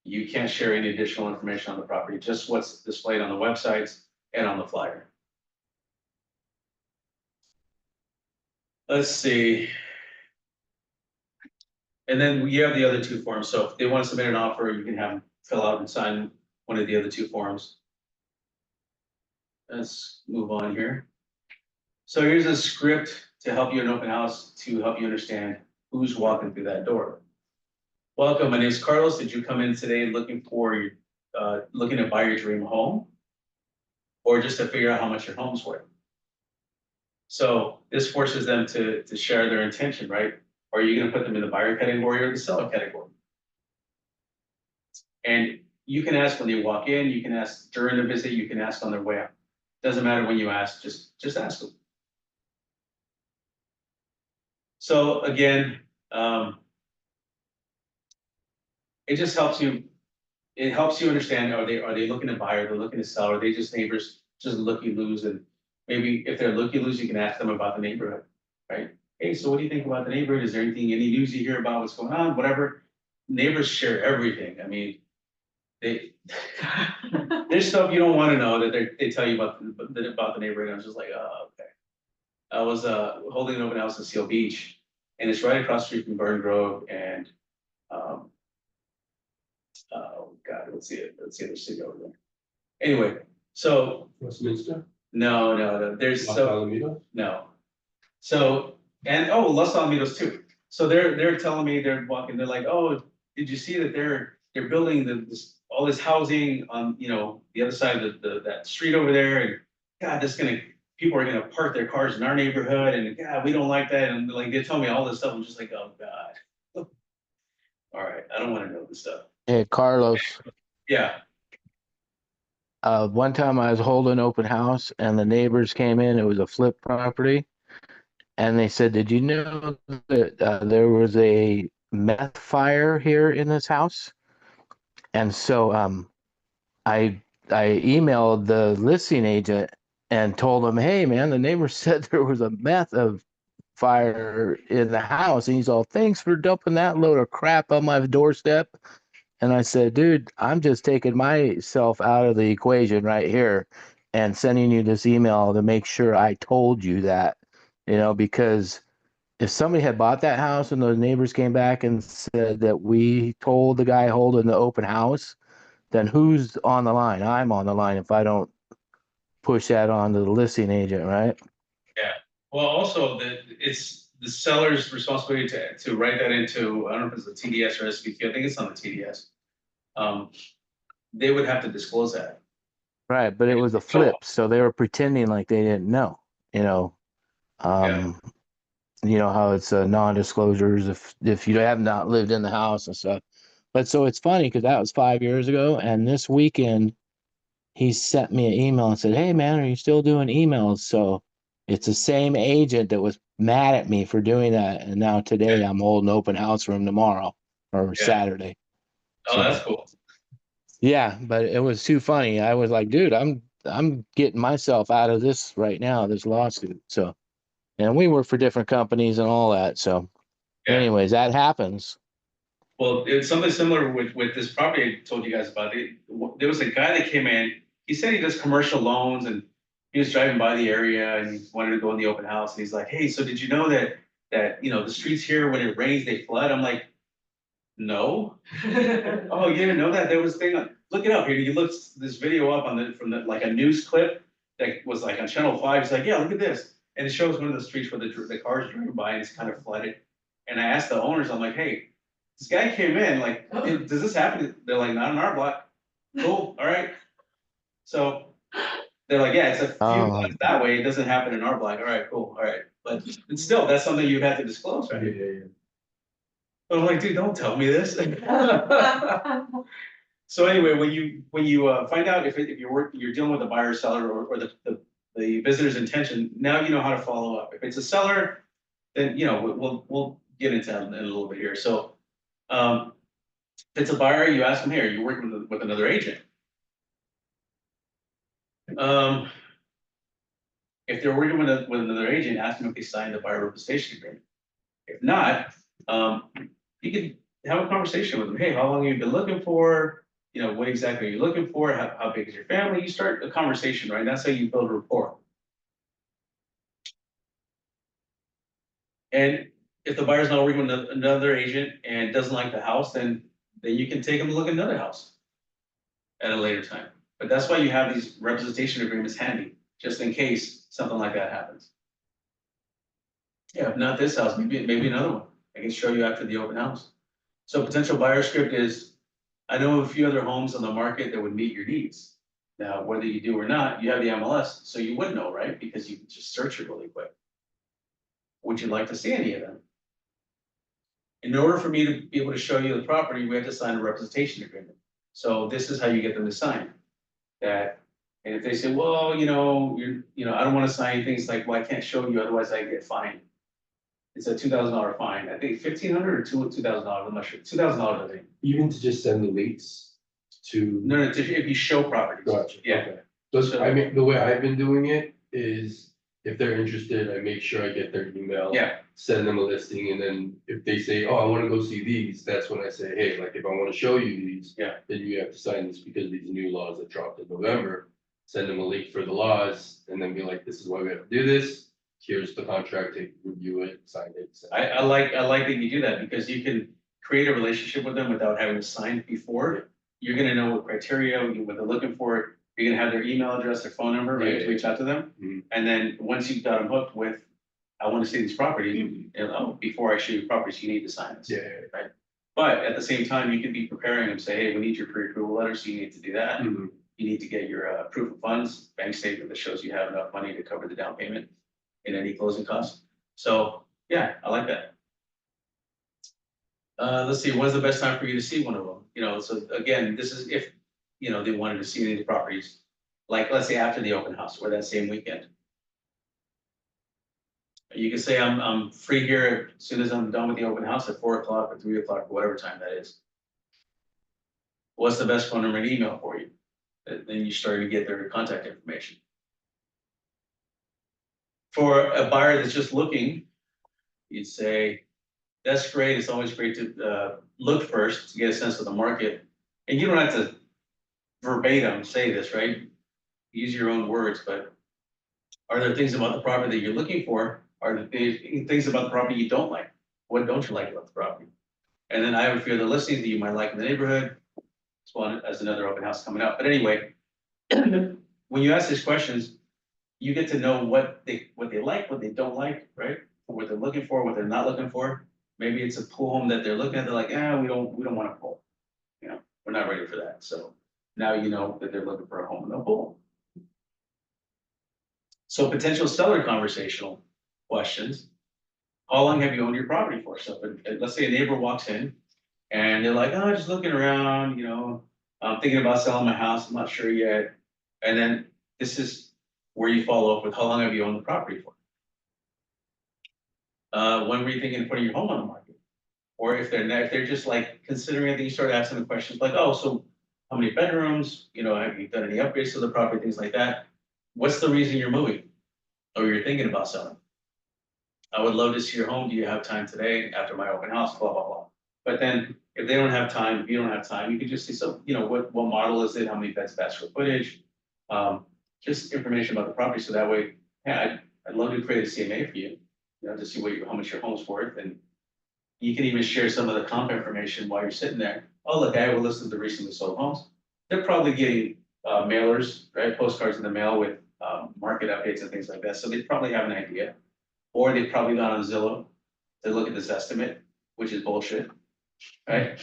you can't share any additional information on the property, just what's displayed on the websites and on the flyer. Let's see. And then you have the other two forms. So if they want to submit an offer, you can have them fill out and sign one of the other two forms. Let's move on here. So here's a script to help you in open house, to help you understand who's walking through that door. Welcome, my name is Carlos. Did you come in today looking to buy your dream home? Or just to figure out how much your home's worth? So this forces them to share their intention, right? Or are you going to put them in the buyer category or the seller category? And you can ask when they walk in, you can ask during the visit, you can ask on their way out. Doesn't matter when you ask, just ask them. So again, it just helps you. It helps you understand, are they looking to buy, or they're looking to sell, or are they just neighbors, just looky-loos? And maybe if they're looky-loos, you can ask them about the neighborhood, right? Hey, so what do you think about the neighborhood? Is there any news you hear about what's going on? Whatever. Neighbors share everything. I mean, there's stuff you don't want to know that they tell you about the neighborhood. I'm just like, oh, okay. I was holding an open house in Seal Beach, and it's right across the street from Burn Grove and um. Oh God, let's see it. Let's see the city over there. Anyway, so Westminster, no, there's Los so Alamitos. no. So and oh, Los Alamitos too. So they're telling me they're walking. They're like, oh, did you see that they're building all this housing on the other side of that street over there, and God, people are gonna park their cars in our neighborhood, and God, we don't like that, and like they tell me all this stuff. I'm just like, oh God. All right, I don't want to know this stuff. Hey, Carlos, Yeah, one time I was holding open house and the neighbors came in. It was a flip property. And they said, did you know that there was a meth fire here in this house? And so I emailed the listing agent and told him, hey man, the neighbor said there was a meth of fire in the house. And he's all, thanks for dumping that load of crap on my doorstep. And I said, dude, I'm just taking myself out of the equation right here and sending you this email to make sure I told you that, because if somebody had bought that house and those neighbors came back and said that we told the guy holding the open house, then who's on the line? I'm on the line if I don't push that on to the listing agent, right? yeah. Well, also it's the seller's responsibility to write that into, I don't know if it's the TDS or SVQ. I think it's on the TDS. They would have to disclose that. Right, but it was a So, flip, so they were pretending like they didn't know, you know. yeah, Um, you know how it's non-disclosures if you have not lived in the house and stuff. But so it's funny because that was 5 years ago, and this weekend he sent me an email and said, "Hey man, are you still doing emails?" So it's the same agent that was mad at me for doing that, and now today I'm holding open house for him tomorrow or yeah. Saturday. Oh, that's So cool. yeah, but it was too funny. I was like, dude, I'm getting myself out of this right now, this lawsuit. So and we work for different companies and all that. So Yeah. anyways, that happens. Well, it's something similar with this property I told you guys about. There was a guy that came in. He said he does commercial loans, and he was driving by the area and he wanted to go in the open house. And he's like, "Hey, so did you know that the streets here when it rains they flood?" I'm like, "No." Oh, you didn't know that? There was a thing on. Look it up here. You look this video up from like a news clip that was like on Channel 5. He's like, "Yeah, look at this," and it shows one of the streets where the cars driving by and it's kind of flooded. And I asked the owners, I'm like, "Hey, this guy came in, like, does this happen?" They're like, "Not in our block." Cool, all right. So they're like, "Yeah, it's a few Oh, blocks that way. It doesn't happen in our block." All right, cool, all right. But it's still, that's something you have to disclose, Yeah, right? yeah. But I'm like, dude, don't tell me this. So anyway, when you find out if you're dealing with a buyer or seller or the visitor's intention, now you know how to follow up. If it's a seller, then we'll get into that in a little bit here. So if it's a buyer, you ask them, "Hey, are you working with another agent?" Um, if they're working with another agent, ask them if they signed the buyer representation agreement. If not, you can have a conversation with them. "Hey, how long have you been looking for? What exactly are you looking for? How big is your family?" You start a conversation, right? That's how you build rapport. And if the buyer's not working with another agent and doesn't like the house, then you can take them to look at another house at a later time. But that's why you have these representation agreements handy, just in case something like that happens. Yeah, if not this house, maybe another one. I can show you after the open house. So potential buyer script is, I know a few other homes on the market that would meet your needs. Now, whether you do or not, you have the MLS, so you would know, right? Because you can just search it really quick. Would you like to see any of them? In order for me to be able to show you the property, we have to sign a representation agreement. So this is how you get them to sign that. And if they say, well, I don't want to sign things like, well, I can't show you, otherwise I get fined. It's a $2,000 fine. I think $1,500 or $2,000. I'm not sure. $2,000, I think. Even to just send the links to. No, if you show properties. Gotcha. Yeah. Okay. So I mean, the way I've been doing it is if they're interested, I make sure I get their email. Yeah. Send them a listing, and then if they say, "Oh, I want to go see these," that's when I say, "Hey, like if I want to show you these, Yeah. then you have to sign this because these new laws that dropped in November." Send them a link for the laws, and then be like, "This is why we have to do this. here's the contract, take, review it, sign it. send it. I like that you do that because you can create a relationship with them without having to sign before. You're gonna know what criteria, what they're looking for. You're gonna have their email address, their phone number, right, to Yeah. reach out to them. Mhm. And then once you've got them hooked with, I want to see these properties, and, oh, before I show you properties, you need to sign this. Yeah. Right? But at the same time, you can be preparing them, say, hey, we need your pre-approval letter, so you need to do that. Mhm. You need to get your proof of funds, bank statement that shows you have enough money to cover the down payment and any closing costs. So, yeah, I like that. Let's see, when's the best time for you to see one of them? You know, so again, this is if, you know, they wanted to see any of the properties. Like, let's say after the open house or that same weekend. You can say I'm free here as soon as I'm done with the open house at 4 o'clock or 3 o'clock, whatever time that is. What's the best phone number and email for you? Then you start to get their contact information. For a buyer that's just looking, you'd say, that's great. It's always great to look first to get a sense of the market. And you don't have to verbatim say this, right? Use your own words, but are there things about the property that you're looking for? Are there things about the property you don't like? What don't you like about the property? And then I have a few other listings that you might like in the neighborhood. As well as another open house coming up. But anyway, when you ask these questions, you get to know what they like, what they don't like, right? What they're looking for, what they're not looking for. Maybe it's a pool home that they're looking at. They're like, we don't want a pool. You know, we're not ready for that. So now you know that they're looking for a home with no pool. So potential seller conversational questions. How long have you owned your property for? So let's say a neighbor walks in and they're like, just looking around, you know, I'm thinking about selling my house. I'm not sure yet. And then this is where you follow up with how long have you owned the property for? When were you thinking of putting your home on the market? Or if they're just like considering it, then you start asking them questions like, so how many bedrooms? You know, have you done any upgrades to the property? Things like that. What's the reason you're moving? Or you're thinking about selling? I would love to see your home. Do you have time today after my open house? Blah, blah, blah. But then if they don't have time, if you don't have time, you can just say, so, you know, what model is it? How many beds, baths, square footage? Just information about the property. So that way, yeah, I'd love to create a CMA for you, you know, to see how much your home's worth. And you can even share some of the comp information while you're sitting there. Oh, look, I have a list of the recently sold homes. They're probably getting mailers, right? Postcards in the mail with market updates and things like that. So they probably have an idea. Or they've probably gone on Zillow to look at this estimate, which is bullshit, right?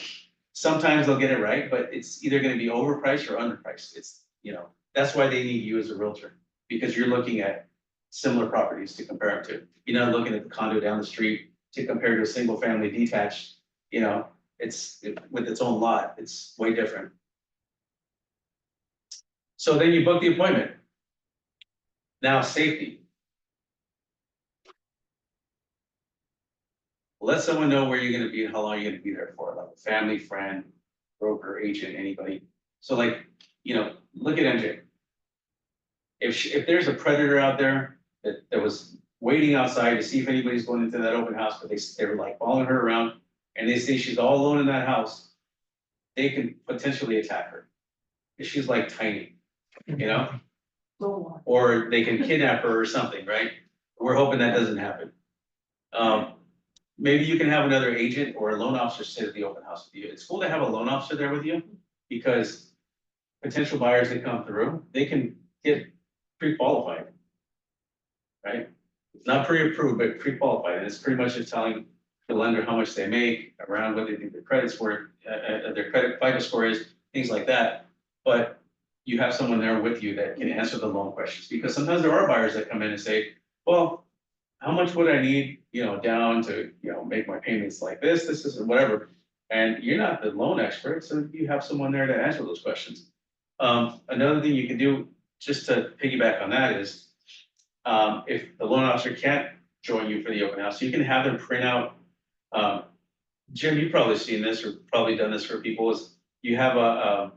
Sometimes they'll get it right, but it's either gonna be overpriced or underpriced. It's, you know, that's why they need you as a realtor, because you're looking at similar properties to compare them to. You're not looking at the condo down the street to compare to a single family detached, you know, with its own lot, it's way different. So then you book the appointment. Now, safety. Let someone know where you're gonna be and how long you're gonna be there for, like a family, friend, broker, agent, anybody. So like, you know, look at MJ. If there's a predator out there that was waiting outside to see if anybody's going into that open house, but they were like following her around and they see she's all alone in that house, they can potentially attack her. If she's like tiny, you know? Or they can kidnap her or something, right? We're hoping that doesn't happen. Maybe you can have another agent or a loan officer sit at the open house with you. It's cool to have a loan officer there with you because potential buyers that come through, they can get pre-qualified, right? Not pre-approved, but pre-qualified. And it's pretty much just telling the lender how much they make, around what they think their credit score, their credit FICO score is, things like that. But you have someone there with you that can answer the loan questions, because sometimes there are buyers that come in and say, well, how much would I need, you know, down to, you know, make my payments like this is whatever. And you're not the loan expert, so you have someone there to answer those questions. Another thing you can do, just to piggyback on that, is if the loan officer can't join you for the open house, you can have them print out. Jim, you've probably seen this or probably done this for people, is you have a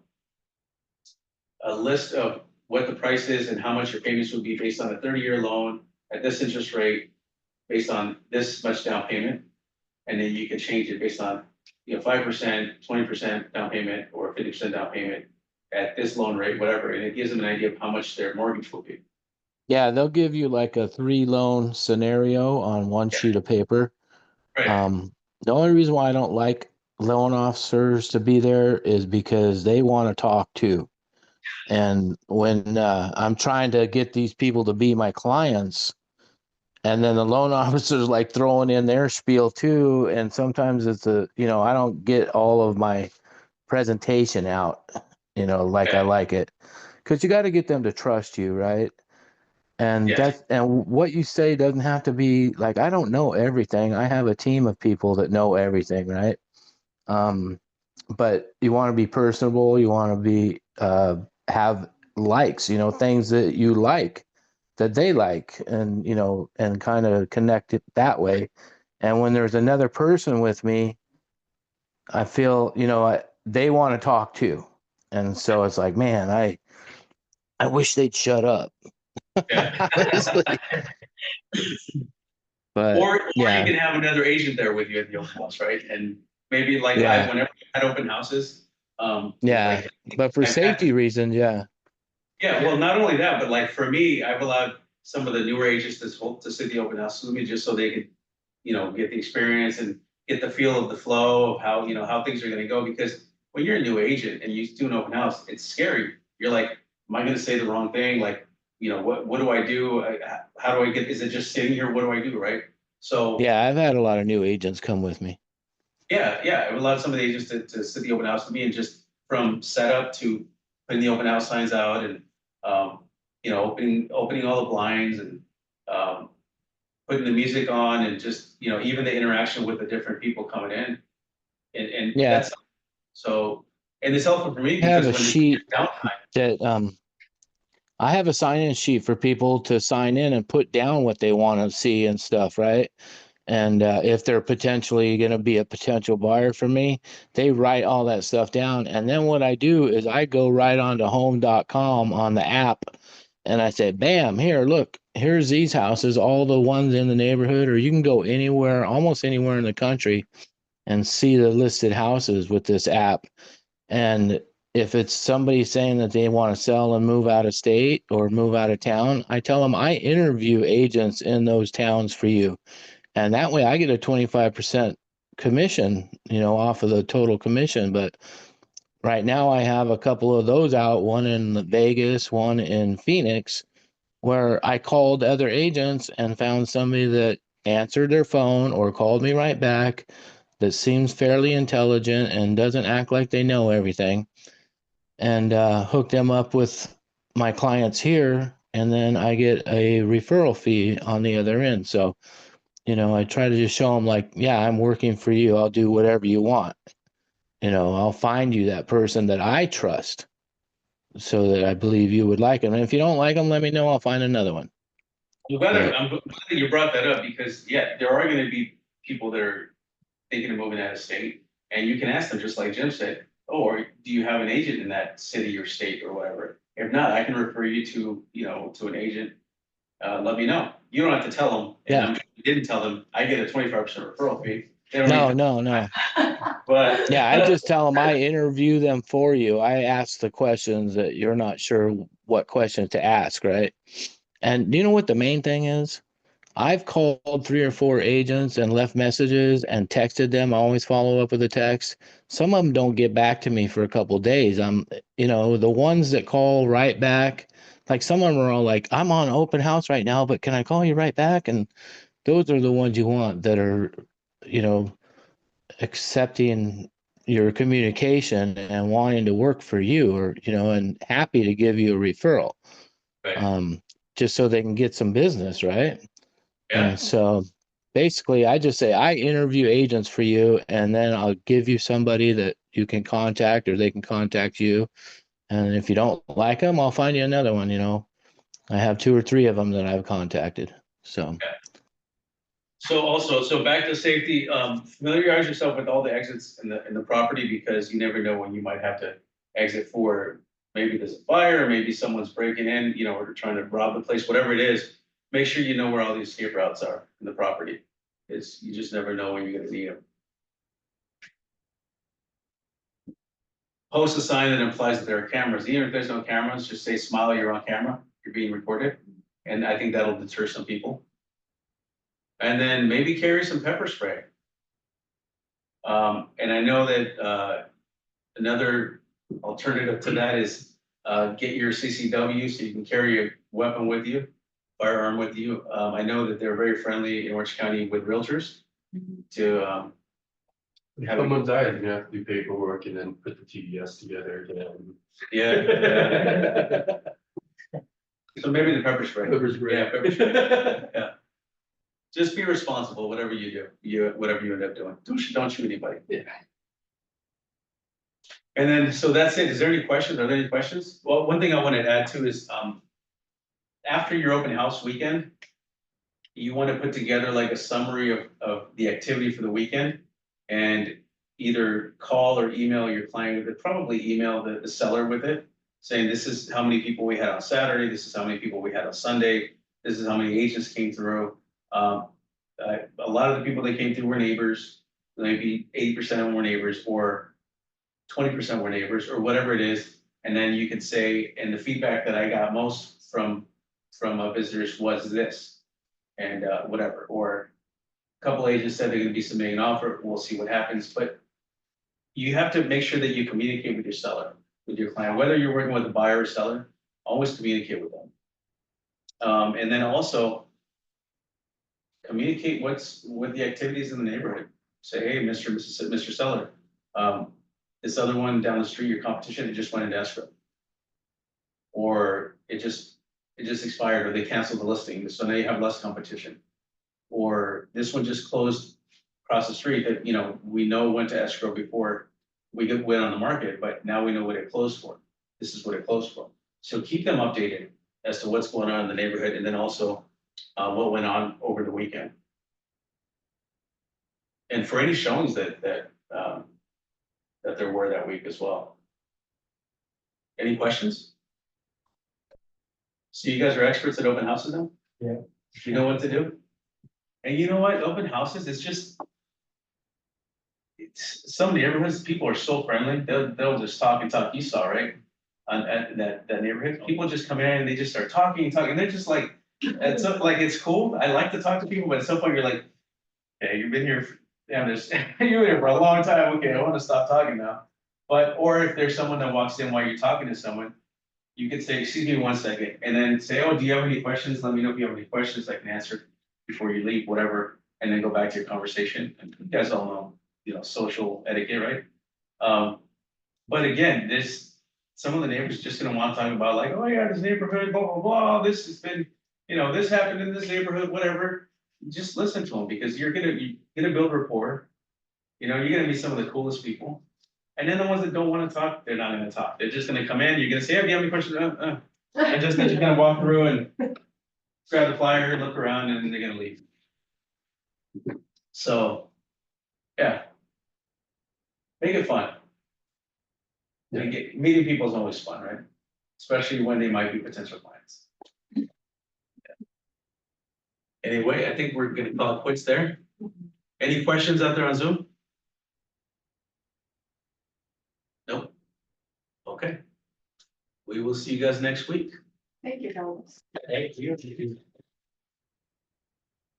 list of what the price is and how much your payments would be based on a 30-year loan at this interest rate, based on this much down payment. And then you can change it based on, you know, 5%, 20% down payment, or 50% down payment at this loan rate, whatever. And it gives them an idea of how much their mortgage will be. Yeah, they'll give you like a 3 loan scenario on one sheet of paper. Right, The only reason why I don't like loan officers to be there is because they want to talk too. And when I'm trying to get these people to be my clients, and then the loan officer's like throwing in their spiel too, and sometimes it's I don't get all of my presentation out, like I yeah, like it, because you got to get them to trust you, right? And yes, what you say doesn't have to be like, I don't know everything. I have a team of people that know everything, right? Um, but you want to be personable. You want to be have likes, things that you like, that they like, and and kind of connect it that way. And when there's another person with me, I feel they want to talk too, and so it's like, man, I wish they'd shut up. yeah. Honestly, but Or you yeah, can have another agent there with you at the open house, right? And maybe like yeah, whenever I had open houses, yeah. like But for I've had, safety reasons, yeah, yeah, well, not only that, but like for me, I've allowed some of the newer agents to sit the open house with me just so they could, get the experience and get the feel of the flow of how, how things are gonna go. Because when you're a new agent and you do an open house, it's scary. You're like, am I gonna say the wrong thing? Like, what do I do? How do I get, is it just sitting here? What do I do, right? So yeah. I've had a lot of new agents come with me. yeah, yeah. I would love some of the agents to sit the open house with me and just from setup to putting the open house signs out and, um, opening all the blinds and, um, putting the music on and just, even the interaction with the different people coming in. And Yeah, that's so, and it's helpful for me I have because a when it's sheet downtime, that I have a sign-in sheet for people to sign in and put down what they want to see and stuff, right? And if they're potentially going to be a potential buyer for me, they write all that stuff down. And then what I do is I go right onto home.com on the app and I say, bam, here, look, here's these houses, all the ones in the neighborhood, or you can go anywhere, almost anywhere in the country and see the listed houses with this app. And if it's somebody saying that they want to sell and move out of state or move out of town, I tell them I interview agents in those towns for you. And that way I get a 25% commission, off of the total commission. But right now I have a couple of those out, one in Vegas, one in Phoenix, where I called other agents and found somebody that answered their phone or called me right back that seems fairly intelligent and doesn't act like they know everything, and hook them up with my clients here. And then I get a referral fee on the other end. So, I try to just show them like, yeah, I'm working for you. I'll do whatever you want. I'll find you that person that I trust so that I believe you would like them. And if you don't like them, let me know. I'll find another one. But I'm glad that you brought that up because yeah, there are going to be people that are thinking of moving out of state, and you can ask them just like Jim said, oh, or do you have an agent in that city or state or whatever? If not, I can refer you to, to an agent. Let me know. You don't have to tell them, and yeah, I'm sure you didn't tell them. I get a 25% referral fee. They don't no, even, no, no. but Yeah, I just tell them I interview them for you. I ask the questions that you're not sure what questions to ask, right? And do you know what the main thing is? I've called 3 or 4 agents and left messages and texted them. I always follow up with a text. Some of them don't get back to me for a couple of days. The ones that call right back, like some of them are all like, I'm on open house right now, but can I call you right back? And those are the ones you want that are, you know, accepting your communication and wanting to work for you, or, and happy to give you a referral. right, Um, just so they can get some business, right? yeah, And so basically, I just say I interview agents for you, and then I'll give you somebody that you can contact or they can contact you. And if you don't like them, I'll find you another one. I have 2 or 3 of them that I've contacted. So, yeah. So also, so back to safety, familiarize yourself with all the exits in the property because you never know when you might have to exit for, maybe there's a fire, or maybe someone's breaking in, or trying to rob the place, whatever it is. Make sure you know where all the escape routes are in the property. It's, you just never know when you're gonna need them. Post a sign that implies that there are cameras. Even if there's no cameras, just say, smile, you're on camera, you're being recorded. And I think that'll deter some people. And then maybe carry some pepper spray. And I know that, another alternative to that is, get your CCW so you can carry a weapon with you, firearm with you. I know that they're very friendly in Orange County with realtors to, If someone dies, you're gonna have to do paperwork and then put the TDS together again. yeah. So maybe the pepper spray. Pepper spray. Yeah, pepper spray. Yeah. Just be responsible, whatever you do, whatever you end up doing. Don't shoot anybody. Yeah. And then, so that's it. Is there any questions? Are there any questions? Well, one thing I wanted to add too is, after your open house weekend, you want to put together like a summary of the activity for the weekend and either call or email your client with it, probably email the seller with it, saying this is how many people we had on Saturday, this is how many people we had on Sunday, this is how many agents came through. A lot of the people that came through were neighbors, maybe 80% of them were neighbors, or 20% were neighbors, or whatever it is. And then you can say, and the feedback that I got most from visitors was this, and whatever, or a couple agents said they're gonna be submitting an offer, we'll see what happens, but you have to make sure that you communicate with your seller, with your client, whether you're working with a buyer or seller, always communicate with them. And then also communicate with the activities in the neighborhood. Say, hey, Mr. Seller, this other one down the street, your competition, it just went into escrow. Or it just expired, or they canceled the listing, so now you have less competition. Or this one just closed across the street that, we know went to escrow before we went on the market, but now we know what it closed for. This is what it closed for. So keep them updated as to what's going on in the neighborhood, and then also what went on over the weekend. And for any showings that there were that week as well. Any questions? So you guys are experts at open houses now? Yeah. You know what to do? And you know what, open houses, it's some neighborhoods, people are so friendly, they'll just talk and talk, you saw, right? At that neighborhood, people just come in and they just start talking, and they're just like, it's cool, I like to talk to people, but at some point you're like, hey, you've been here, you've been here for a long time, okay, I wanna stop talking now. But, or if there's someone that walks in while you're talking to someone, you could say, excuse me 1 second, and then say, oh, do you have any questions? Let me know if you have any questions I can answer before you leave, whatever, and then go back to your conversation. And you guys all know, social etiquette, right? But again, some of the neighbors just gonna want to talk about like, oh yeah, this neighborhood, blah, blah, blah, this has been, this happened in this neighborhood, whatever. Just listen to them, because you're gonna build rapport. You're gonna meet some of the coolest people. And then the ones that don't want to talk, they're not gonna talk. They're just gonna come in, you're gonna say, hey, do you have any questions? And just kind of walk through and grab the flyer, look around, and then they're gonna leave. So, yeah. Make it fun. Meeting people is always fun, right? Especially when they might be potential clients. Yeah. Anyway, I think we're gonna call it quits there. Any questions out there on Zoom? Nope. Okay. We will see you guys next week. Thank you, Carlos. Thank you.